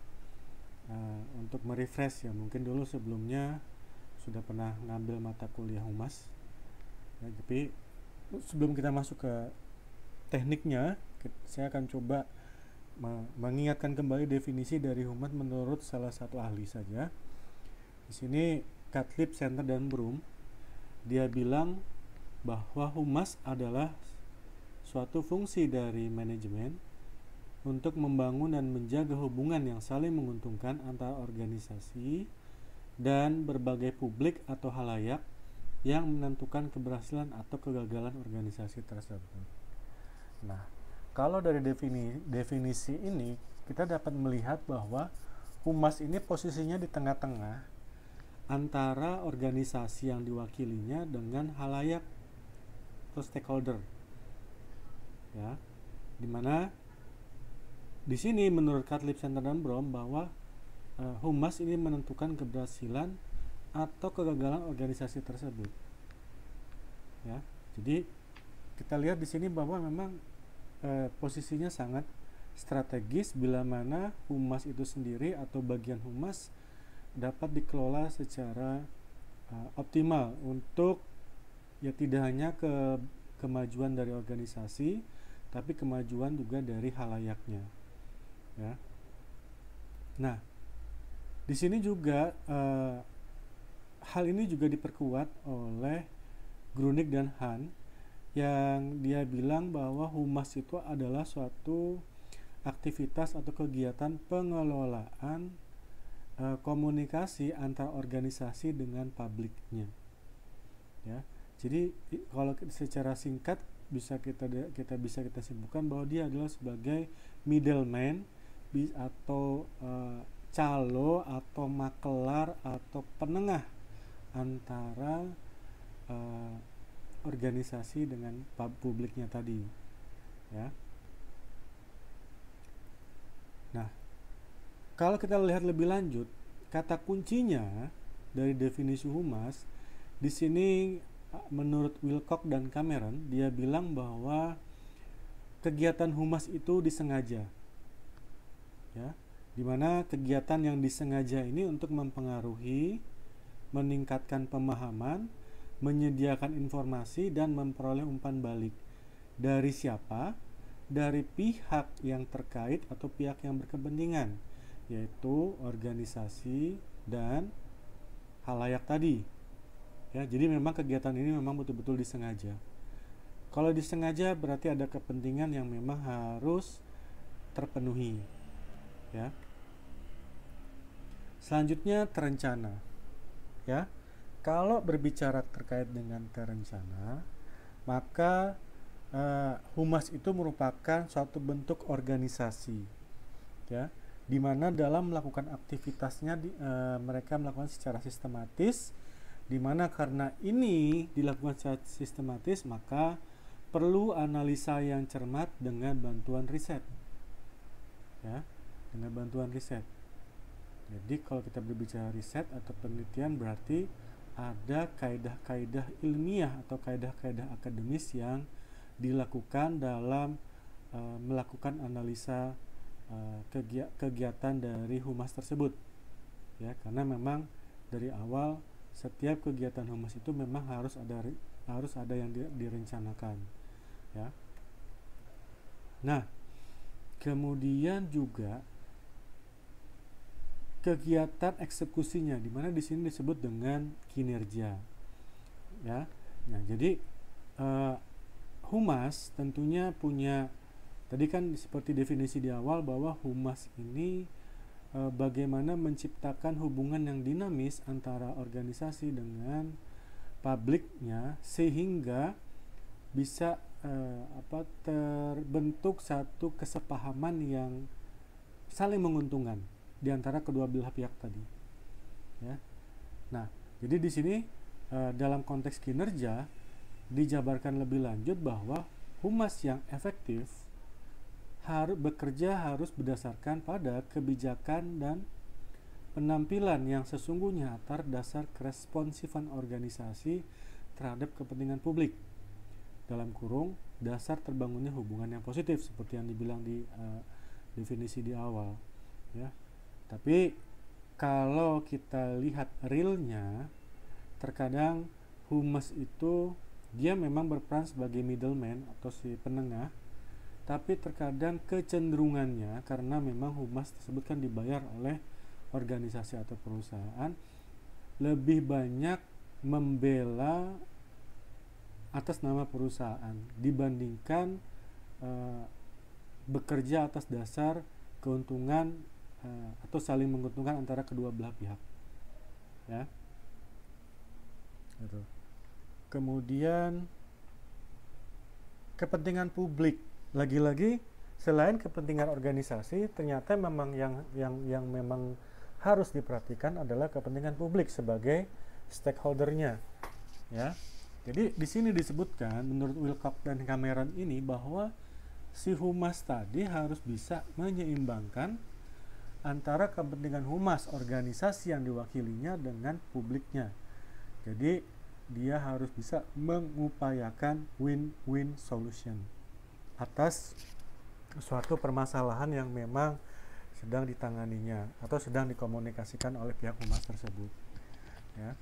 [SPEAKER 1] Untuk merefresh ya, mungkin dulu sebelumnya sudah pernah ngambil mata kuliah humas ya, tapi sebelum kita masuk ke tekniknya, saya akan coba mengingatkan kembali definisi dari humas menurut salah satu ahli saja. Di sini Catlip, Center, dan Broom, dia bilang bahwa humas adalah suatu fungsi dari manajemen untuk membangun dan menjaga hubungan yang saling menguntungkan antara organisasi dan berbagai publik atau halayak yang menentukan keberhasilan atau kegagalan organisasi tersebut. Nah, kalau dari definisi ini kita dapat melihat bahwa humas ini posisinya di tengah-tengah antara organisasi yang diwakilinya dengan halayak atau stakeholder. Ya, dimana di sini menurut Catlip, Center, dan Broom bahwa humas ini menentukan keberhasilan atau kegagalan organisasi tersebut. Ya, jadi kita lihat di sini bahwa memang posisinya sangat strategis bila mana humas itu sendiri atau bagian humas dapat dikelola secara optimal untuk ya tidak hanya kemajuan dari organisasi, tapi kemajuan juga dari halayaknya. Ya. Nah, di sini juga hal ini juga diperkuat oleh Grunig dan Han yang dia bilang bahwa humas itu adalah suatu aktivitas atau kegiatan pengelolaan komunikasi antar organisasi dengan publiknya. Ya, jadi kalau secara singkat kita simpulkan bahwa dia adalah sebagai middleman atau calo atau makelar atau penengah antara organisasi dengan publiknya tadi ya. Nah, kalau kita lihat lebih lanjut, kata kuncinya dari definisi humas di sini menurut Wilcock dan Cameron, dia bilang bahwa kegiatan humas itu disengaja ya, dimana kegiatan yang disengaja ini untuk mempengaruhi, meningkatkan pemahaman, menyediakan informasi, dan memperoleh umpan balik. Dari siapa? Dari pihak yang terkait atau pihak yang berkepentingan, yaitu organisasi dan halayak tadi. Ya, jadi memang kegiatan ini memang betul-betul disengaja. Kalau disengaja berarti ada kepentingan yang memang harus terpenuhi. Ya. Selanjutnya terencana. Ya. Kalau berbicara terkait dengan terencana, maka humas itu merupakan suatu bentuk organisasi, ya, di mana dalam melakukan aktivitasnya mereka melakukan secara sistematis, di mana karena ini dilakukan secara sistematis maka perlu analisa yang cermat dengan bantuan riset, ya, dengan bantuan riset. Jadi kalau kita berbicara riset atau penelitian berarti ada kaidah-kaidah ilmiah atau kaidah-kaidah akademis yang dilakukan dalam melakukan analisa kegiatan dari humas tersebut, ya, karena memang dari awal setiap kegiatan humas itu memang harus ada yang direncanakan, ya. Nah, kemudian juga kegiatan eksekusinya, di mana di sini disebut dengan kinerja, ya. Nah, jadi humas tentunya punya, tadi kan seperti definisi di awal bahwa humas ini bagaimana menciptakan hubungan yang dinamis antara organisasi dengan publiknya sehingga bisa terbentuk satu kesepahaman yang saling menguntungkan di antara kedua belah pihak tadi, ya. Nah, jadi di sini dalam konteks kinerja dijabarkan lebih lanjut bahwa humas yang efektif harus berdasarkan pada kebijakan dan penampilan yang sesungguhnya atas dasar keresponsifan organisasi terhadap kepentingan publik, dalam kurung dasar terbangunnya hubungan yang positif seperti yang dibilang di definisi di awal, ya. Tapi kalau kita lihat realnya, terkadang humas itu dia memang berperan sebagai middleman atau si penengah, tapi terkadang kecenderungannya karena memang humas tersebut kan dibayar oleh organisasi atau perusahaan, lebih banyak membela atas nama perusahaan dibandingkan bekerja atas dasar keuntungan atau saling menguntungkan antara kedua belah pihak, ya. Gitu. Kemudian kepentingan publik, lagi-lagi selain kepentingan organisasi, ternyata memang yang memang harus diperhatikan adalah kepentingan publik sebagai stakeholdernya, ya. Jadi di sini disebutkan menurut Wilcox dan Cameron ini bahwa si humas tadi harus bisa menyeimbangkan antara kepentingan humas organisasi yang diwakilinya dengan publiknya. Jadi dia harus bisa mengupayakan win-win solution atas suatu permasalahan yang memang sedang ditanganinya atau sedang dikomunikasikan oleh pihak humas tersebut, ya.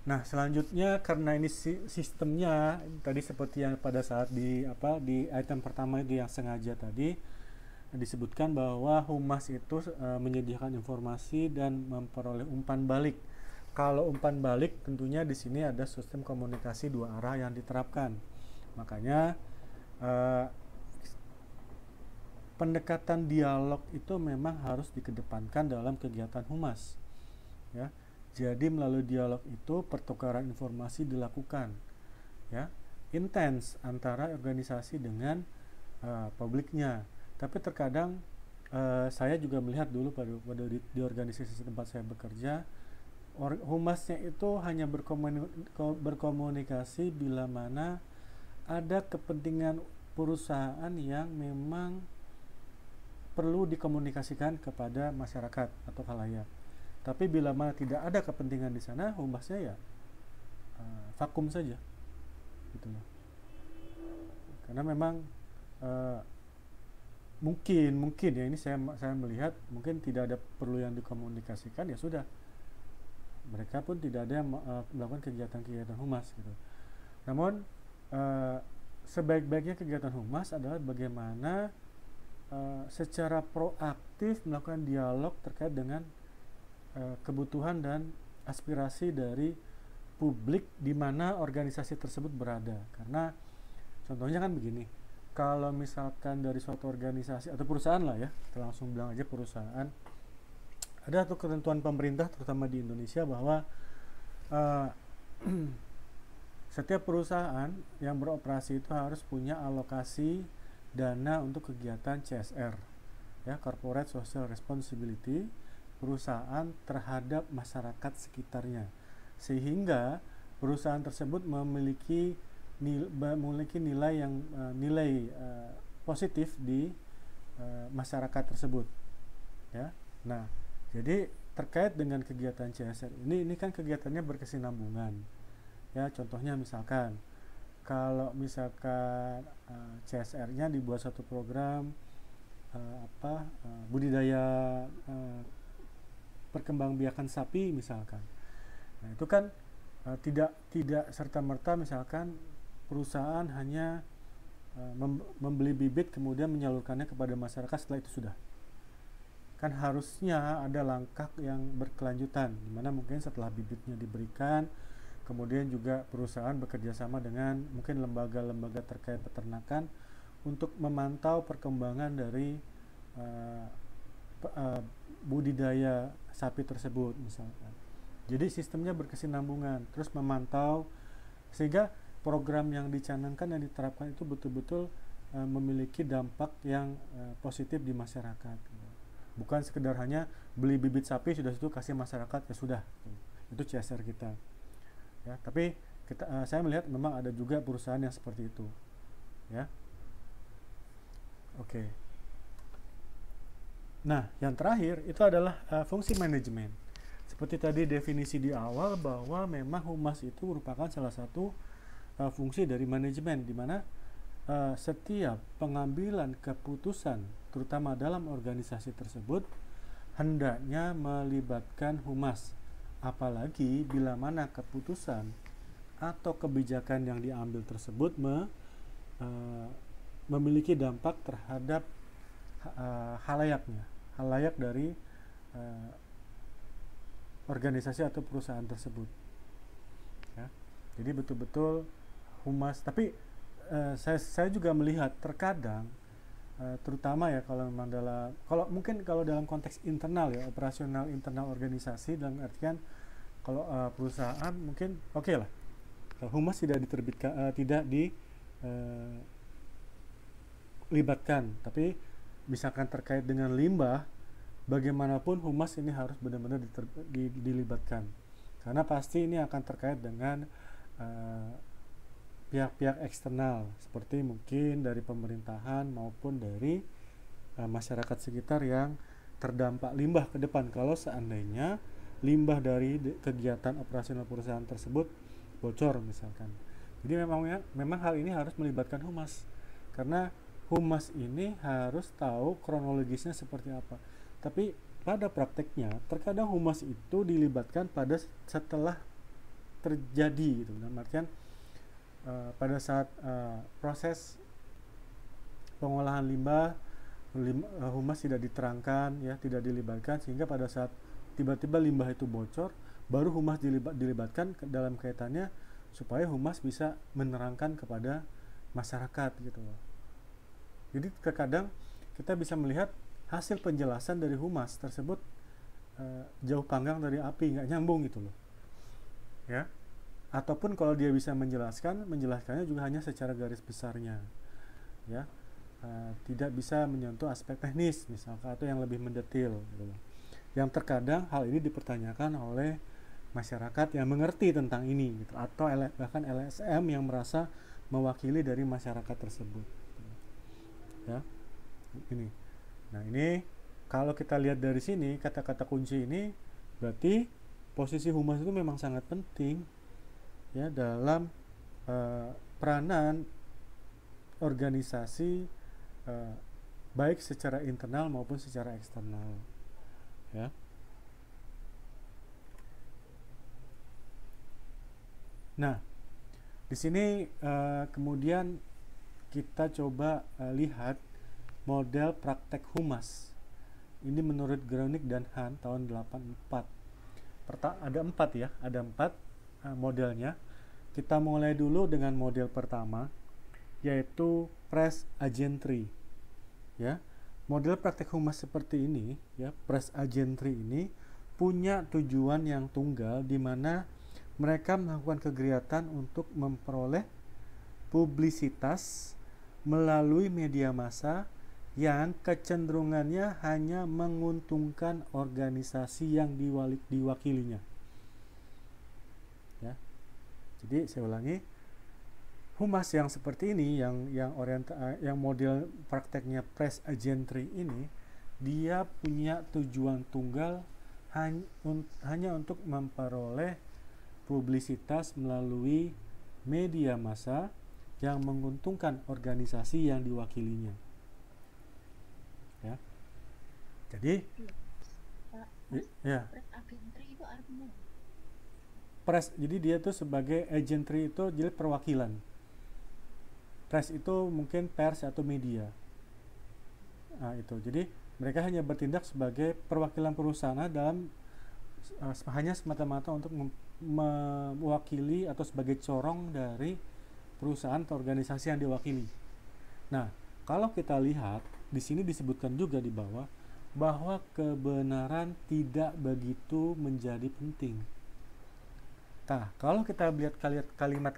[SPEAKER 1] Nah, selanjutnya karena ini sistemnya tadi seperti yang pada saat di item pertama itu yang sengaja tadi disebutkan bahwa humas itu menyediakan informasi dan memperoleh umpan balik. Kalau umpan balik tentunya di sini ada sistem komunikasi dua arah yang diterapkan. Makanya pendekatan dialog itu memang harus dikedepankan dalam kegiatan humas, ya. Jadi melalui dialog itu pertukaran informasi dilakukan, ya, intens antara organisasi dengan publiknya. Tapi terkadang saya juga melihat dulu pada di organisasi tempat saya bekerja, humasnya itu hanya berkomunikasi bila mana ada kepentingan perusahaan yang memang perlu dikomunikasikan kepada masyarakat atau khalayak. Tapi bila mana tidak ada kepentingan di sana, humasnya ya vakum saja, gitu loh. Karena memang mungkin ya, ini saya melihat mungkin tidak ada perlu yang dikomunikasikan, ya sudah, mereka pun tidak ada yang melakukan kegiatan-kegiatan humas, gitu. Namun sebaik-baiknya kegiatan humas adalah bagaimana secara proaktif melakukan dialog terkait dengan kebutuhan dan aspirasi dari publik di mana organisasi tersebut berada. Karena contohnya kan begini, kalau misalkan dari suatu organisasi atau perusahaan lah ya, kita langsung bilang aja perusahaan, ada tuh ketentuan pemerintah terutama di Indonesia bahwa setiap perusahaan yang beroperasi itu harus punya alokasi dana untuk kegiatan CSR, ya, Corporate Social Responsibility, perusahaan terhadap masyarakat sekitarnya, sehingga perusahaan tersebut memiliki nilai yang positif di masyarakat tersebut, ya. Nah, jadi terkait dengan kegiatan CSR ini kan kegiatannya berkesinambungan, ya. Contohnya misalkan kalau misalkan CSR-nya dibuat satu program budidaya perkembangbiakan sapi misalkan. Nah, itu kan tidak serta-merta misalkan perusahaan hanya membeli bibit kemudian menyalurkannya kepada masyarakat setelah itu sudah. Kan harusnya ada langkah yang berkelanjutan, di mana mungkin setelah bibitnya diberikan, kemudian juga perusahaan bekerja sama dengan mungkin lembaga-lembaga terkait peternakan untuk memantau perkembangan dari budidaya sapi tersebut misalkan. Jadi sistemnya berkesinambungan, terus memantau sehingga program yang dicanangkan dan diterapkan itu betul-betul memiliki dampak yang positif di masyarakat. Bukan sekedar hanya beli bibit sapi sudah itu kasih masyarakat ya sudah. Itu CSR kita. Ya, tapi saya melihat memang ada juga perusahaan yang seperti itu. Ya. Oke. Nah, yang terakhir itu adalah fungsi manajemen. Seperti tadi definisi di awal bahwa memang humas itu merupakan salah satu fungsi dari manajemen, di mana setiap pengambilan keputusan terutama dalam organisasi tersebut hendaknya melibatkan humas, apalagi bila mana keputusan atau kebijakan yang diambil tersebut memiliki dampak terhadap halayak dari organisasi atau perusahaan tersebut. Ya. Jadi betul-betul humas. Tapi saya juga melihat terkadang, terutama ya kalau memang kalau dalam konteks internal ya, operasional internal organisasi, dalam artian kalau perusahaan mungkin oke lah, humas tidak diterbitkan, tidak dilibatkan, tapi misalkan terkait dengan limbah, bagaimanapun humas ini harus benar-benar dilibatkan, karena pasti ini akan terkait dengan pihak-pihak eksternal seperti mungkin dari pemerintahan maupun dari masyarakat sekitar yang terdampak limbah ke depan kalau seandainya limbah dari kegiatan operasional perusahaan tersebut bocor misalkan. Jadi memang hal ini harus melibatkan humas, karena humas ini harus tahu kronologisnya seperti apa. Tapi pada prakteknya terkadang humas itu dilibatkan pada setelah terjadi gitu. Dalam artian pada saat proses pengolahan limbah, humas tidak diterangkan ya, tidak dilibatkan, sehingga pada saat tiba-tiba limbah itu bocor baru humas dilibatkan dalam kaitannya supaya humas bisa menerangkan kepada masyarakat gitu loh. Jadi terkadang kita bisa melihat hasil penjelasan dari humas tersebut jauh panggang dari api, nggak nyambung gitu loh ya. Ataupun kalau dia bisa menjelaskannya juga hanya secara garis besarnya ya, tidak bisa menyentuh aspek teknis misalkan atau yang lebih mendetil gitu loh. Yang terkadang hal ini dipertanyakan oleh masyarakat yang mengerti tentang ini gitu, atau bahkan LSM yang merasa mewakili dari masyarakat tersebut ya. Ini. Nah, ini kalau kita lihat dari sini kata-kata kunci ini berarti posisi humas itu memang sangat penting ya dalam peranan organisasi baik secara internal maupun secara eksternal ya. Nah, di sini kemudian kita coba lihat model praktek humas. Ini menurut Groening dan Hahn tahun 84. Ada 4 ya, ada 4 modelnya. Kita mulai dulu dengan model pertama, yaitu press agentry. Ya, model praktek humas seperti ini, ya, press agentry ini punya tujuan yang tunggal, di mana mereka melakukan kegiatan untuk memperoleh publisitas melalui media massa yang kecenderungannya hanya menguntungkan organisasi yang diwakilinya. Ya. Jadi saya ulangi, humas yang seperti ini, yang model prakteknya press agentry ini, dia punya tujuan tunggal hanya untuk memperoleh publisitas melalui media massa yang menguntungkan organisasi yang diwakilinya. Ya. Jadi ya.
[SPEAKER 2] Press agentry itu artinya?
[SPEAKER 1] Press, jadi dia tuh sebagai agentry itu jadi perwakilan. Press itu mungkin pers atau media. Nah, itu. Jadi mereka hanya bertindak sebagai perwakilan perusahaan dalam hanya semata-mata untuk mewakili atau sebagai corong dari perusahaan atau organisasi yang diwakili. Nah, kalau kita lihat di sini disebutkan juga di bawah bahwa kebenaran tidak begitu menjadi penting. Nah, kalau kita lihat kalimat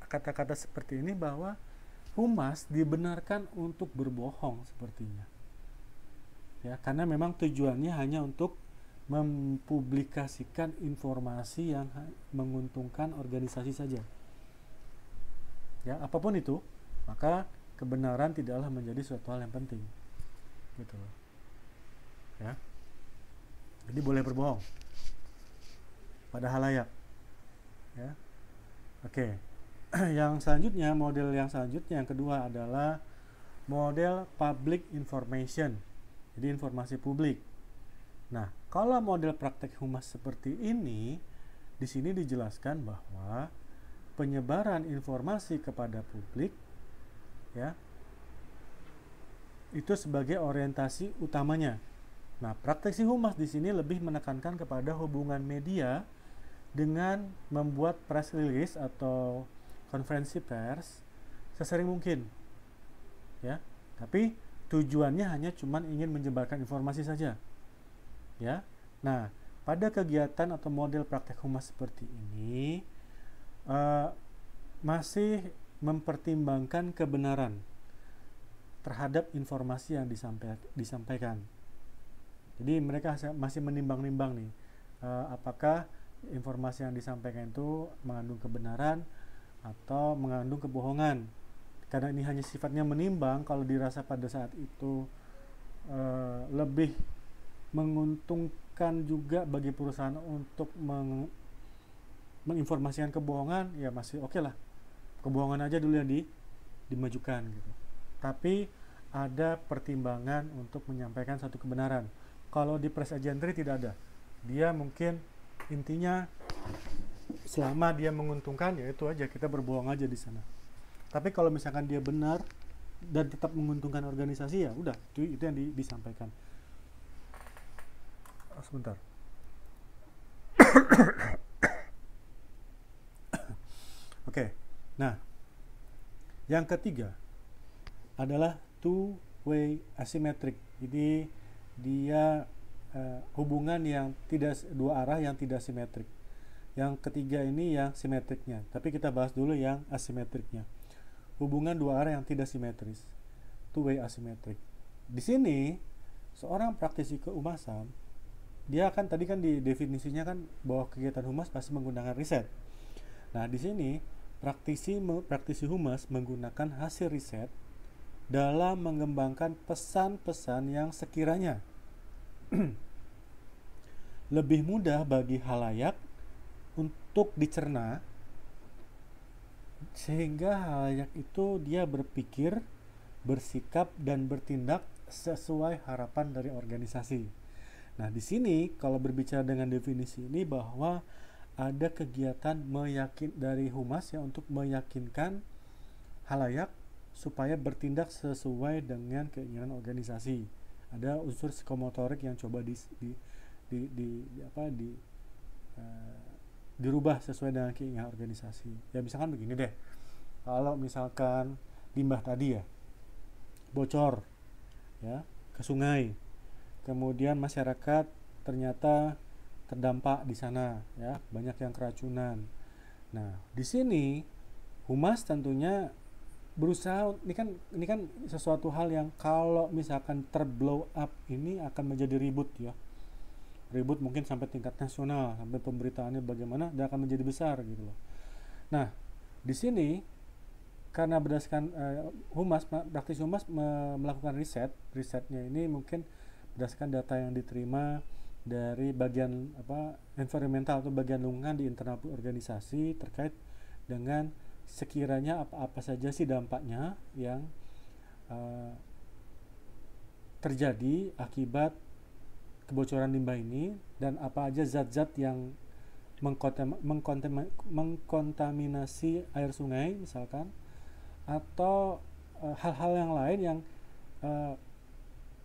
[SPEAKER 1] kata-kata seperti ini bahwa humas dibenarkan untuk berbohong sepertinya. Ya, karena memang tujuannya hanya untuk mempublikasikan informasi yang menguntungkan organisasi saja. Ya, apapun itu, maka kebenaran tidaklah menjadi suatu hal yang penting. Gitu loh. Ya. Jadi boleh berbohong pada halayak. Ya. Oke. Yang selanjutnya, model yang selanjutnya yang kedua adalah model public information. Jadi informasi publik. Nah, kalau model praktek humas seperti ini, di sini dijelaskan bahwa penyebaran informasi kepada publik, ya, itu sebagai orientasi utamanya. Nah, praktisi humas di sini lebih menekankan kepada hubungan media dengan membuat press release atau konferensi pers sesering mungkin, ya. Tapi tujuannya hanya cuma ingin menyebarkan informasi saja, ya. Nah, pada kegiatan atau model praktek humas seperti ini masih mempertimbangkan kebenaran terhadap informasi yang disampaikan. Jadi mereka masih menimbang-nimbang nih, apakah informasi yang disampaikan itu mengandung kebenaran atau mengandung kebohongan. Karena ini hanya sifatnya menimbang, kalau dirasa pada saat itu lebih menguntungkan juga bagi perusahaan untuk menginformasikan kebohongan, ya masih oke lah, kebohongan aja dulu yang dimajukan gitu. Tapi ada pertimbangan untuk menyampaikan satu kebenaran. Kalau di press agentry tidak ada, dia mungkin intinya selama dia menguntungkan, ya itu aja, kita berbohong aja di sana. Tapi kalau misalkan dia benar dan tetap menguntungkan organisasi, ya udah, itu yang disampaikan. Sebentar. Oke. Nah, yang ketiga adalah two-way asymmetric. Jadi dia hubungan yang tidak dua arah yang tidak simetrik. Yang ketiga ini yang simetriknya. Tapi kita bahas dulu yang asimetriknya. Hubungan dua arah yang tidak simetris. Two-way asymmetric. Di sini seorang praktisi kehumasan, dia kan tadi kan di definisinya kan bahwa kegiatan humas pasti menggunakan riset. Nah, di sini praktisi humas menggunakan hasil riset dalam mengembangkan pesan-pesan yang sekiranya lebih mudah bagi halayak untuk dicerna, sehingga halayak itu dia berpikir, bersikap, dan bertindak sesuai harapan dari organisasi. Nah, di sini kalau berbicara dengan definisi ini bahwa ada kegiatan dari humas ya untuk meyakinkan halayak supaya bertindak sesuai dengan keinginan organisasi. Ada unsur psikomotorik yang coba dirubah sesuai dengan keinginan organisasi. Ya misalkan begini deh, kalau misalkan limbah tadi ya bocor ya ke sungai, kemudian masyarakat ternyata terdampak di sana, ya banyak yang keracunan. Nah, di sini humas tentunya berusaha, ini kan sesuatu hal yang kalau misalkan terblow up ini akan menjadi ribut ya, ribut mungkin sampai tingkat nasional, sampai pemberitaannya bagaimana, dia akan menjadi besar gitu loh. Nah, di sini karena berdasarkan praktisi humas melakukan risetnya ini mungkin berdasarkan data yang diterima dari bagian environmental atau bagian lingkungan di internal organisasi terkait dengan sekiranya apa saja sih dampaknya yang terjadi akibat kebocoran limbah ini, dan apa aja zat-zat yang mengkontaminasi air sungai misalkan, atau hal-hal yang lain yang uh,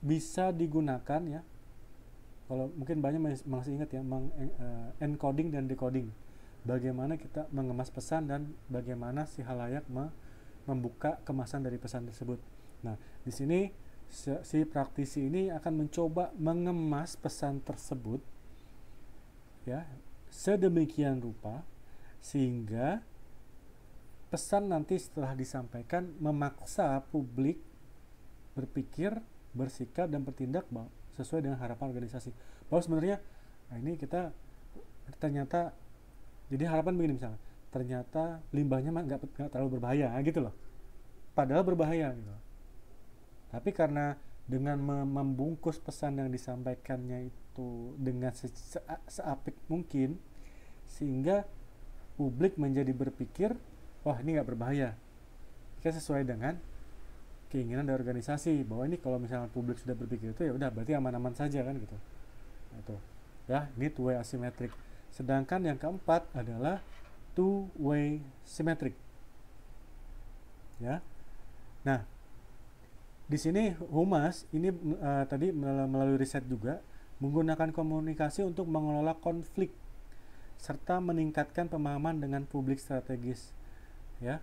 [SPEAKER 1] bisa digunakan ya. Kalau mungkin banyak masih ingat ya, encoding dan decoding. Bagaimana kita mengemas pesan dan bagaimana si halayak membuka kemasan dari pesan tersebut. Nah, di sini si praktisi ini akan mencoba mengemas pesan tersebut ya sedemikian rupa sehingga pesan nanti setelah disampaikan memaksa publik berpikir, bersikap dan bertindak sesuai dengan harapan organisasi. Bahwa sebenarnya ini kita ternyata jadi harapan begini misalnya, ternyata limbahnya nggak terlalu berbahaya gitu loh. Padahal berbahaya gitu. Tapi karena dengan membungkus pesan yang disampaikannya itu dengan seapik mungkin, sehingga publik menjadi berpikir, wah ini nggak berbahaya. Kita sesuai dengan keinginan dari organisasi bahwa ini kalau misalnya publik sudah berpikir itu ya udah berarti aman-aman saja kan gitu. Nah, itu ya, ini two way asymmetric. Sedangkan yang keempat adalah two way symmetric. Ya. Nah, di sini Humas ini tadi melalui riset juga menggunakan komunikasi untuk mengelola konflik serta meningkatkan pemahaman dengan publik strategis. Ya.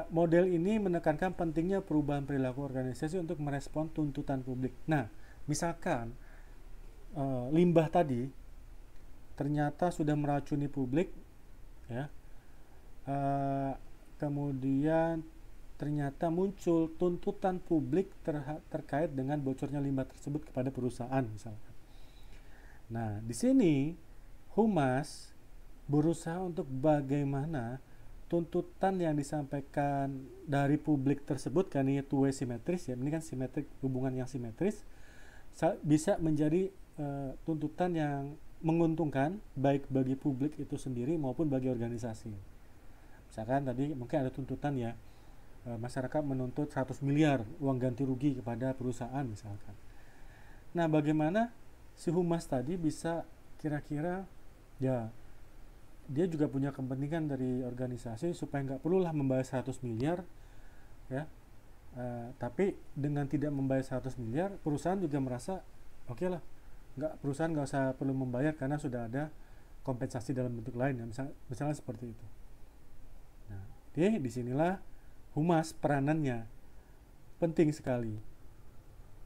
[SPEAKER 1] Model ini menekankan pentingnya perubahan perilaku organisasi untuk merespon tuntutan publik. Nah, misalkan limbah tadi ternyata sudah meracuni publik, ya, kemudian ternyata muncul tuntutan publik terkait dengan bocornya limbah tersebut kepada perusahaan, misalkan. Nah, di sini Humas berusaha untuk bagaimana tuntutan yang disampaikan dari publik tersebut, kan ini two way simetris ya, ini kan simetrik, hubungan yang simetris, bisa menjadi tuntutan yang menguntungkan baik bagi publik itu sendiri maupun bagi organisasi. Misalkan tadi mungkin ada tuntutan ya, masyarakat menuntut 100 miliar uang ganti rugi kepada perusahaan misalkan. Nah, bagaimana si Humas tadi bisa kira-kira ya dia juga punya kepentingan dari organisasi supaya nggak perlulah membayar 100 miliar ya, tapi dengan tidak membayar 100 miliar perusahaan juga merasa oke lah, perusahaan nggak usah perlu membayar karena sudah ada kompensasi dalam bentuk lain ya, misalnya seperti itu. Nah, disinilah Humas peranannya penting sekali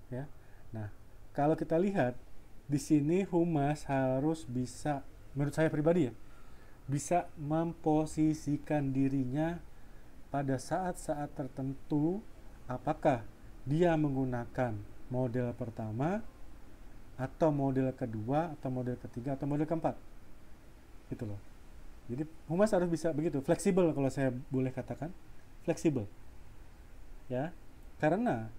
[SPEAKER 1] ya. Nah, kalau kita lihat di sini Humas harus bisa, menurut saya pribadi ya, bisa memposisikan dirinya pada saat-saat tertentu, apakah dia menggunakan model pertama atau model kedua atau model ketiga atau model keempat, gitu loh. Jadi Humas harus bisa begitu, fleksibel kalau saya boleh katakan, fleksibel ya, karena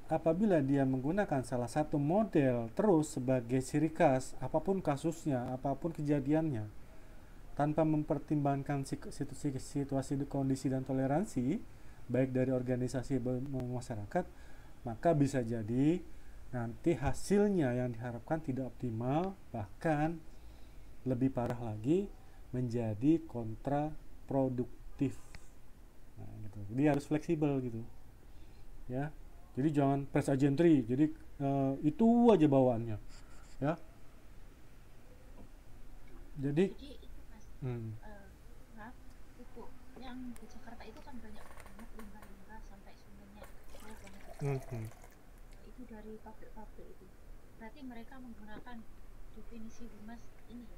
[SPEAKER 1] apabila dia menggunakan salah satu model terus sebagai ciri khas, apapun kasusnya, apapun kejadiannya, tanpa mempertimbangkan situasi, kondisi dan toleransi baik dari organisasi maupun masyarakat, maka bisa jadi nanti hasilnya yang diharapkan tidak optimal, bahkan lebih parah lagi menjadi kontraproduktif. Nah, gitu. Jadi harus fleksibel gitu ya. Jadi jangan press agentry, jadi itu aja bawaannya ya. Jadi
[SPEAKER 2] Raf, itu yang di Jakarta itu kan banyak banget limbah-limbah sampai sungainya jauh banget. Itu dari pabrik-pabrik itu. Berarti mereka menggunakan definisi Humas ini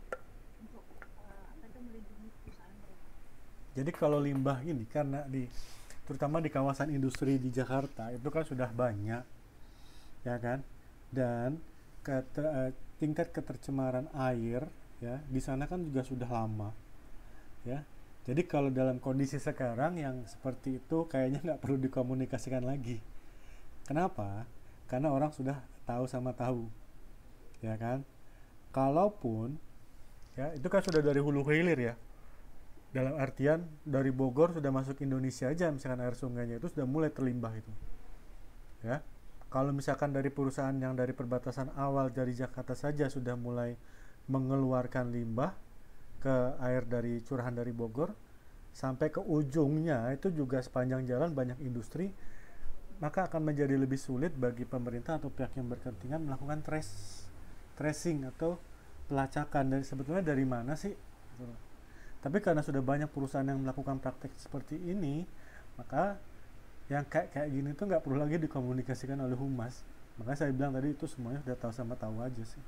[SPEAKER 2] untuk melindungi perusahaan mereka.
[SPEAKER 1] Jadi kalau limbah ini karena terutama di kawasan industri di Jakarta itu kan sudah banyak ya kan, dan tingkat ketercemaran air ya di sana kan juga sudah lama ya. Jadi kalau dalam kondisi sekarang yang seperti itu kayaknya nggak perlu dikomunikasikan lagi. Kenapa? Karena orang sudah tahu sama tahu ya kan. Kalaupun ya itu kan sudah dari hulu hilir ya, dalam artian dari Bogor sudah masuk Indonesia aja, misalkan air sungainya itu sudah mulai terlimbah itu ya. Kalau misalkan dari perusahaan yang dari perbatasan awal dari Jakarta saja sudah mulai mengeluarkan limbah ke air dari curahan dari Bogor, sampai ke ujungnya itu juga sepanjang jalan banyak industri, maka akan menjadi lebih sulit bagi pemerintah atau pihak yang berkepentingan melakukan tracing atau pelacakan dari sebetulnya dari mana sih. Tapi karena sudah banyak perusahaan yang melakukan praktek seperti ini, maka yang kayak gini tuh nggak perlu lagi dikomunikasikan oleh humas. Makanya saya bilang tadi itu semuanya sudah tahu sama tahu aja sih.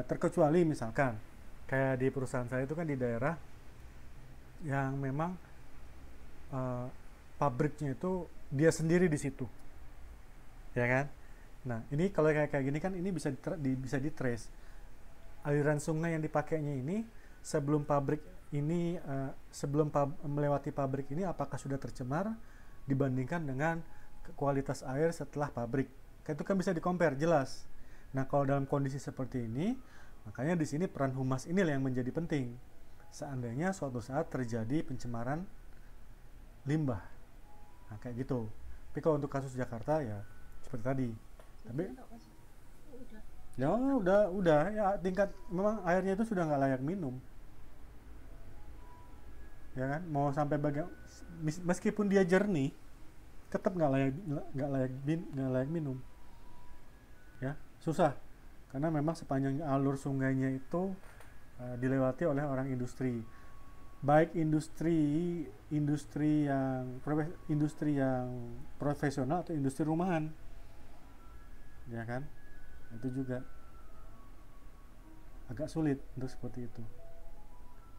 [SPEAKER 1] Terkecuali misalkan kayak di perusahaan saya itu kan di daerah yang memang pabriknya itu dia sendiri di situ, ya kan. Nah ini kalau kayak gini kan ini bisa di trace aliran sungai yang dipakainya ini sebelum pabrik ini melewati pabrik ini apakah sudah tercemar dibandingkan dengan kualitas air setelah pabrik. Itu kan bisa di-compare jelas. Nah, kalau dalam kondisi seperti ini, makanya di sini peran humas ini yang menjadi penting. Seandainya suatu saat terjadi pencemaran limbah. Nah, kayak gitu. Tapi kalau untuk kasus Jakarta ya seperti tadi. Tapi ya udah ya tingkat memang airnya itu sudah nggak layak minum. Ya kan? Mau sampai meskipun dia jernih, tetap nggak layak minum. Ya, susah karena memang sepanjang alur sungainya itu dilewati oleh orang industri, baik industri yang profesional atau industri rumahan, ya kan. Itu juga agak sulit untuk seperti itu.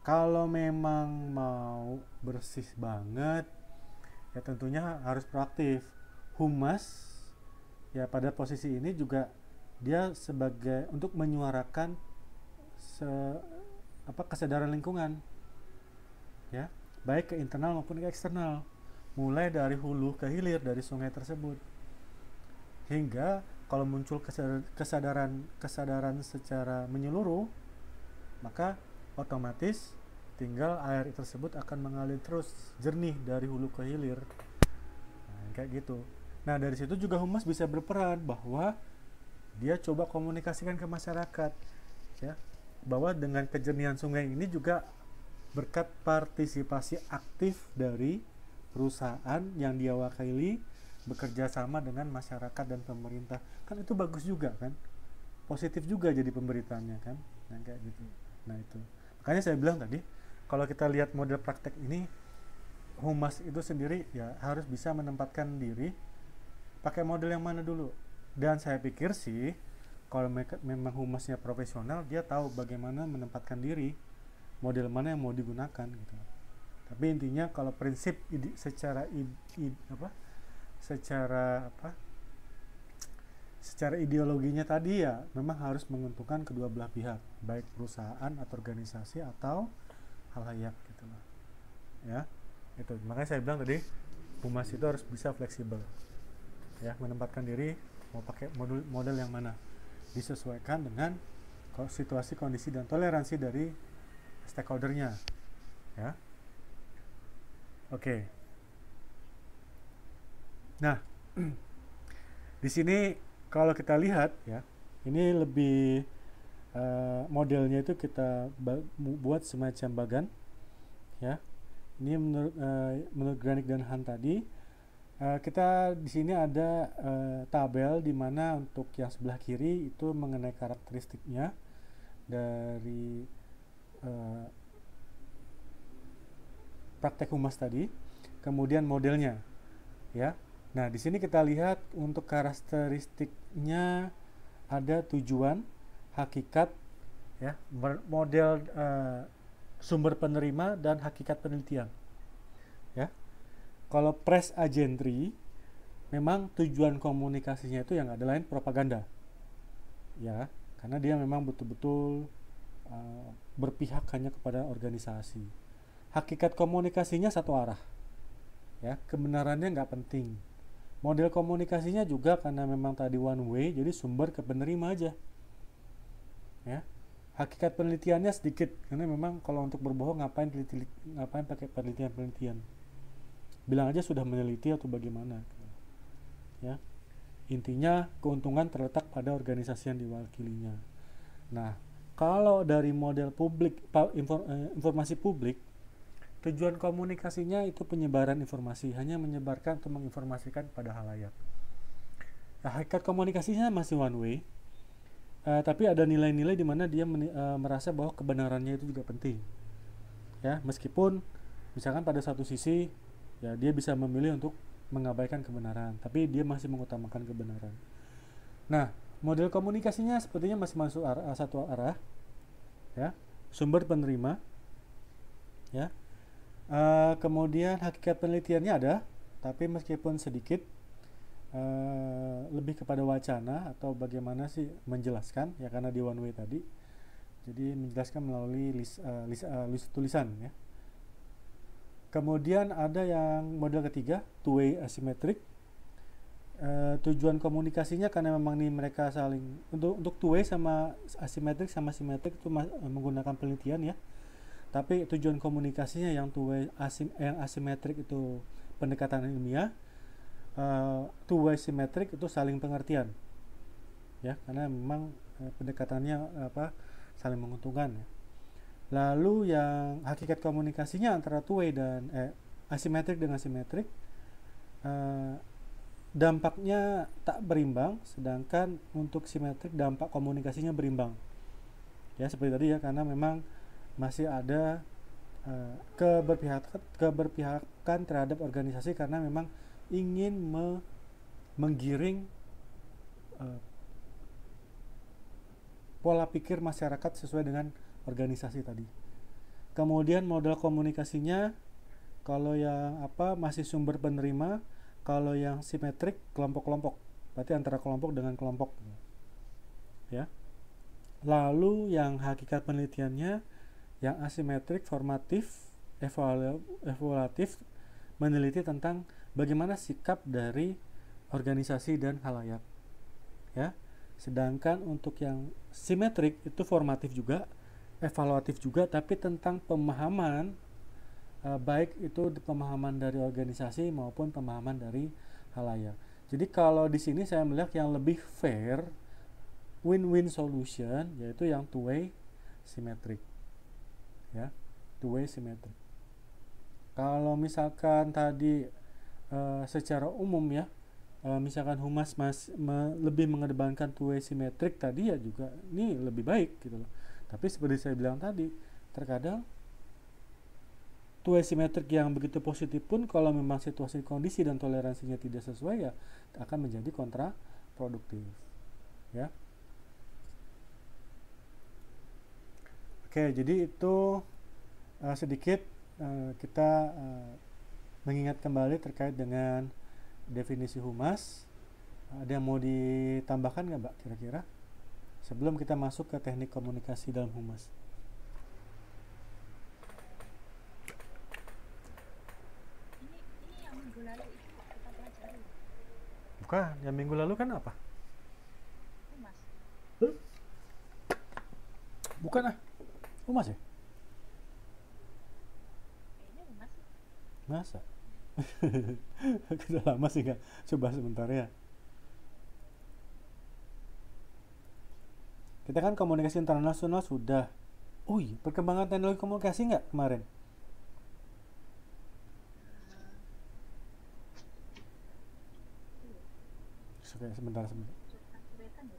[SPEAKER 1] Kalau memang mau bersih banget ya tentunya harus proaktif. Humas ya pada posisi ini juga dia sebagai untuk menyuarakan kesadaran lingkungan, ya baik ke internal maupun ke eksternal, mulai dari hulu ke hilir dari sungai tersebut, hingga kalau muncul kesadaran secara menyeluruh, maka otomatis tinggal air tersebut akan mengalir terus jernih dari hulu ke hilir. Nah, kayak gitu. Nah, dari situ juga humas bisa berperan bahwa dia coba komunikasikan ke masyarakat, ya, bahwa dengan kejernihan sungai ini juga berkat partisipasi aktif dari perusahaan yang dia wakili bekerja sama dengan masyarakat dan pemerintah. Kan itu bagus juga kan? Positif juga jadi pemberitaannya kan? Nah, kayak gitu. Nah, itu. Makanya saya bilang tadi, kalau kita lihat model praktek ini, humas itu sendiri ya harus bisa menempatkan diri pakai model yang mana dulu. Dan saya pikir sih kalau memang humasnya profesional, dia tahu bagaimana menempatkan diri, model mana yang mau digunakan gitu. Tapi intinya kalau prinsip secara ideologinya tadi ya memang harus menguntungkan kedua belah pihak, baik perusahaan atau organisasi atau halayak gitu loh. Ya, itu. Makanya saya bilang tadi humas itu harus bisa fleksibel. Ya, menempatkan diri mau pakai model yang mana, disesuaikan dengan situasi, kondisi dan toleransi dari stakeholdernya. Ya. Oke. Nah, di sini kalau kita lihat ya, ini lebih modelnya itu kita buat semacam bagan, ya. Ini menurut Granick dan Han tadi, kita di sini ada tabel di mana untuk yang sebelah kiri itu mengenai karakteristiknya dari praktek humas tadi, kemudian modelnya, ya. Nah, di sini kita lihat untuk karakteristiknya ada tujuan, hakikat, ya, model sumber penerima dan hakikat penelitian, ya. Kalau press agentry, memang tujuan komunikasinya itu yang ada lain propaganda, ya, karena dia memang betul-betul berpihak hanya kepada organisasi. Hakikat komunikasinya satu arah, ya, kebenarannya nggak penting. Model komunikasinya juga karena memang tadi one way, jadi sumber ke penerima aja, ya. Hakikat penelitiannya sedikit, karena memang kalau untuk berbohong ngapain pakai penelitian. Bilang aja sudah meneliti atau bagaimana, ya. Intinya keuntungan terletak pada organisasi yang diwakilinya. Nah, kalau dari model publik, informasi publik, Tujuan komunikasinya itu penyebaran informasi, hanya menyebarkan atau menginformasikan pada halayak. Nah, hakikat komunikasinya masih one way, tapi ada nilai-nilai di mana dia merasa bahwa kebenarannya itu juga penting. Ya, meskipun misalkan pada satu sisi ya dia bisa memilih untuk mengabaikan kebenaran, tapi dia masih mengutamakan kebenaran. Nah, model komunikasinya sepertinya masih masuk satu arah, ya. Sumber penerima, ya. Kemudian hakikat penelitiannya ada, tapi meskipun sedikit, lebih kepada wacana atau bagaimana sih menjelaskan, ya karena di one way tadi. Jadi menjelaskan melalui list tulisan, ya. Kemudian ada yang model ketiga, two way asymmetric. Tujuan komunikasinya karena memang nih mereka saling untuk two way sama asymmetric sama symmetric itu menggunakan penelitian, ya. Tapi tujuan komunikasinya yang two way yang asymmetric itu pendekatan ilmiah, two way symmetric itu saling pengertian, ya, karena memang pendekatannya saling menguntungkan, ya. Lalu yang hakikat komunikasinya antara two way dan asymmetric dengan symmetric, dampaknya tak berimbang, sedangkan untuk simetrik dampak komunikasinya berimbang, ya seperti tadi, ya, karena memang masih ada keberpihakan terhadap organisasi karena memang ingin menggiring pola pikir masyarakat sesuai dengan organisasi tadi. Kemudian model komunikasinya kalau yang masih sumber penerima, kalau yang simetrik kelompok-kelompok, berarti antara kelompok dengan kelompok, ya. Lalu yang hakikat penelitiannya yang asimetrik formatif evaluatif, meneliti tentang bagaimana sikap dari organisasi dan halayak, ya. Sedangkan untuk yang simetrik itu formatif juga, evaluatif juga, tapi tentang pemahaman, baik itu pemahaman dari organisasi maupun pemahaman dari halayak. Jadi kalau di sini saya melihat yang lebih fair, win-win solution, yaitu yang two way symmetric, ya, two way symmetric. Kalau misalkan tadi secara umum, ya, misalkan humas lebih mengedepankan two way symmetric tadi, ya juga ini lebih baik gitu loh. Tapi seperti saya bilang tadi, terkadang two way symmetric yang begitu positif pun kalau memang situasi kondisi dan toleransinya tidak sesuai, ya akan menjadi kontraproduktif, ya. Oke, jadi itu sedikit kita mengingat kembali terkait dengan definisi humas. Ada yang mau ditambahkan nggak, Mbak, kira-kira sebelum kita masuk ke teknik komunikasi dalam humas?
[SPEAKER 2] Ini yang minggu lalu itu kita pelajari.
[SPEAKER 1] Bukan, yang minggu lalu kan apa?
[SPEAKER 2] Humas.
[SPEAKER 1] Bukan humas, ya?
[SPEAKER 2] Kayaknya humas sih.
[SPEAKER 1] Masa? Sudah lama sih, nggak coba sebentar, ya. Kita kan komunikasi internasional sudah. Perkembangan teknologi komunikasi nggak kemarin? Sebentar.
[SPEAKER 2] Surat suretan ya.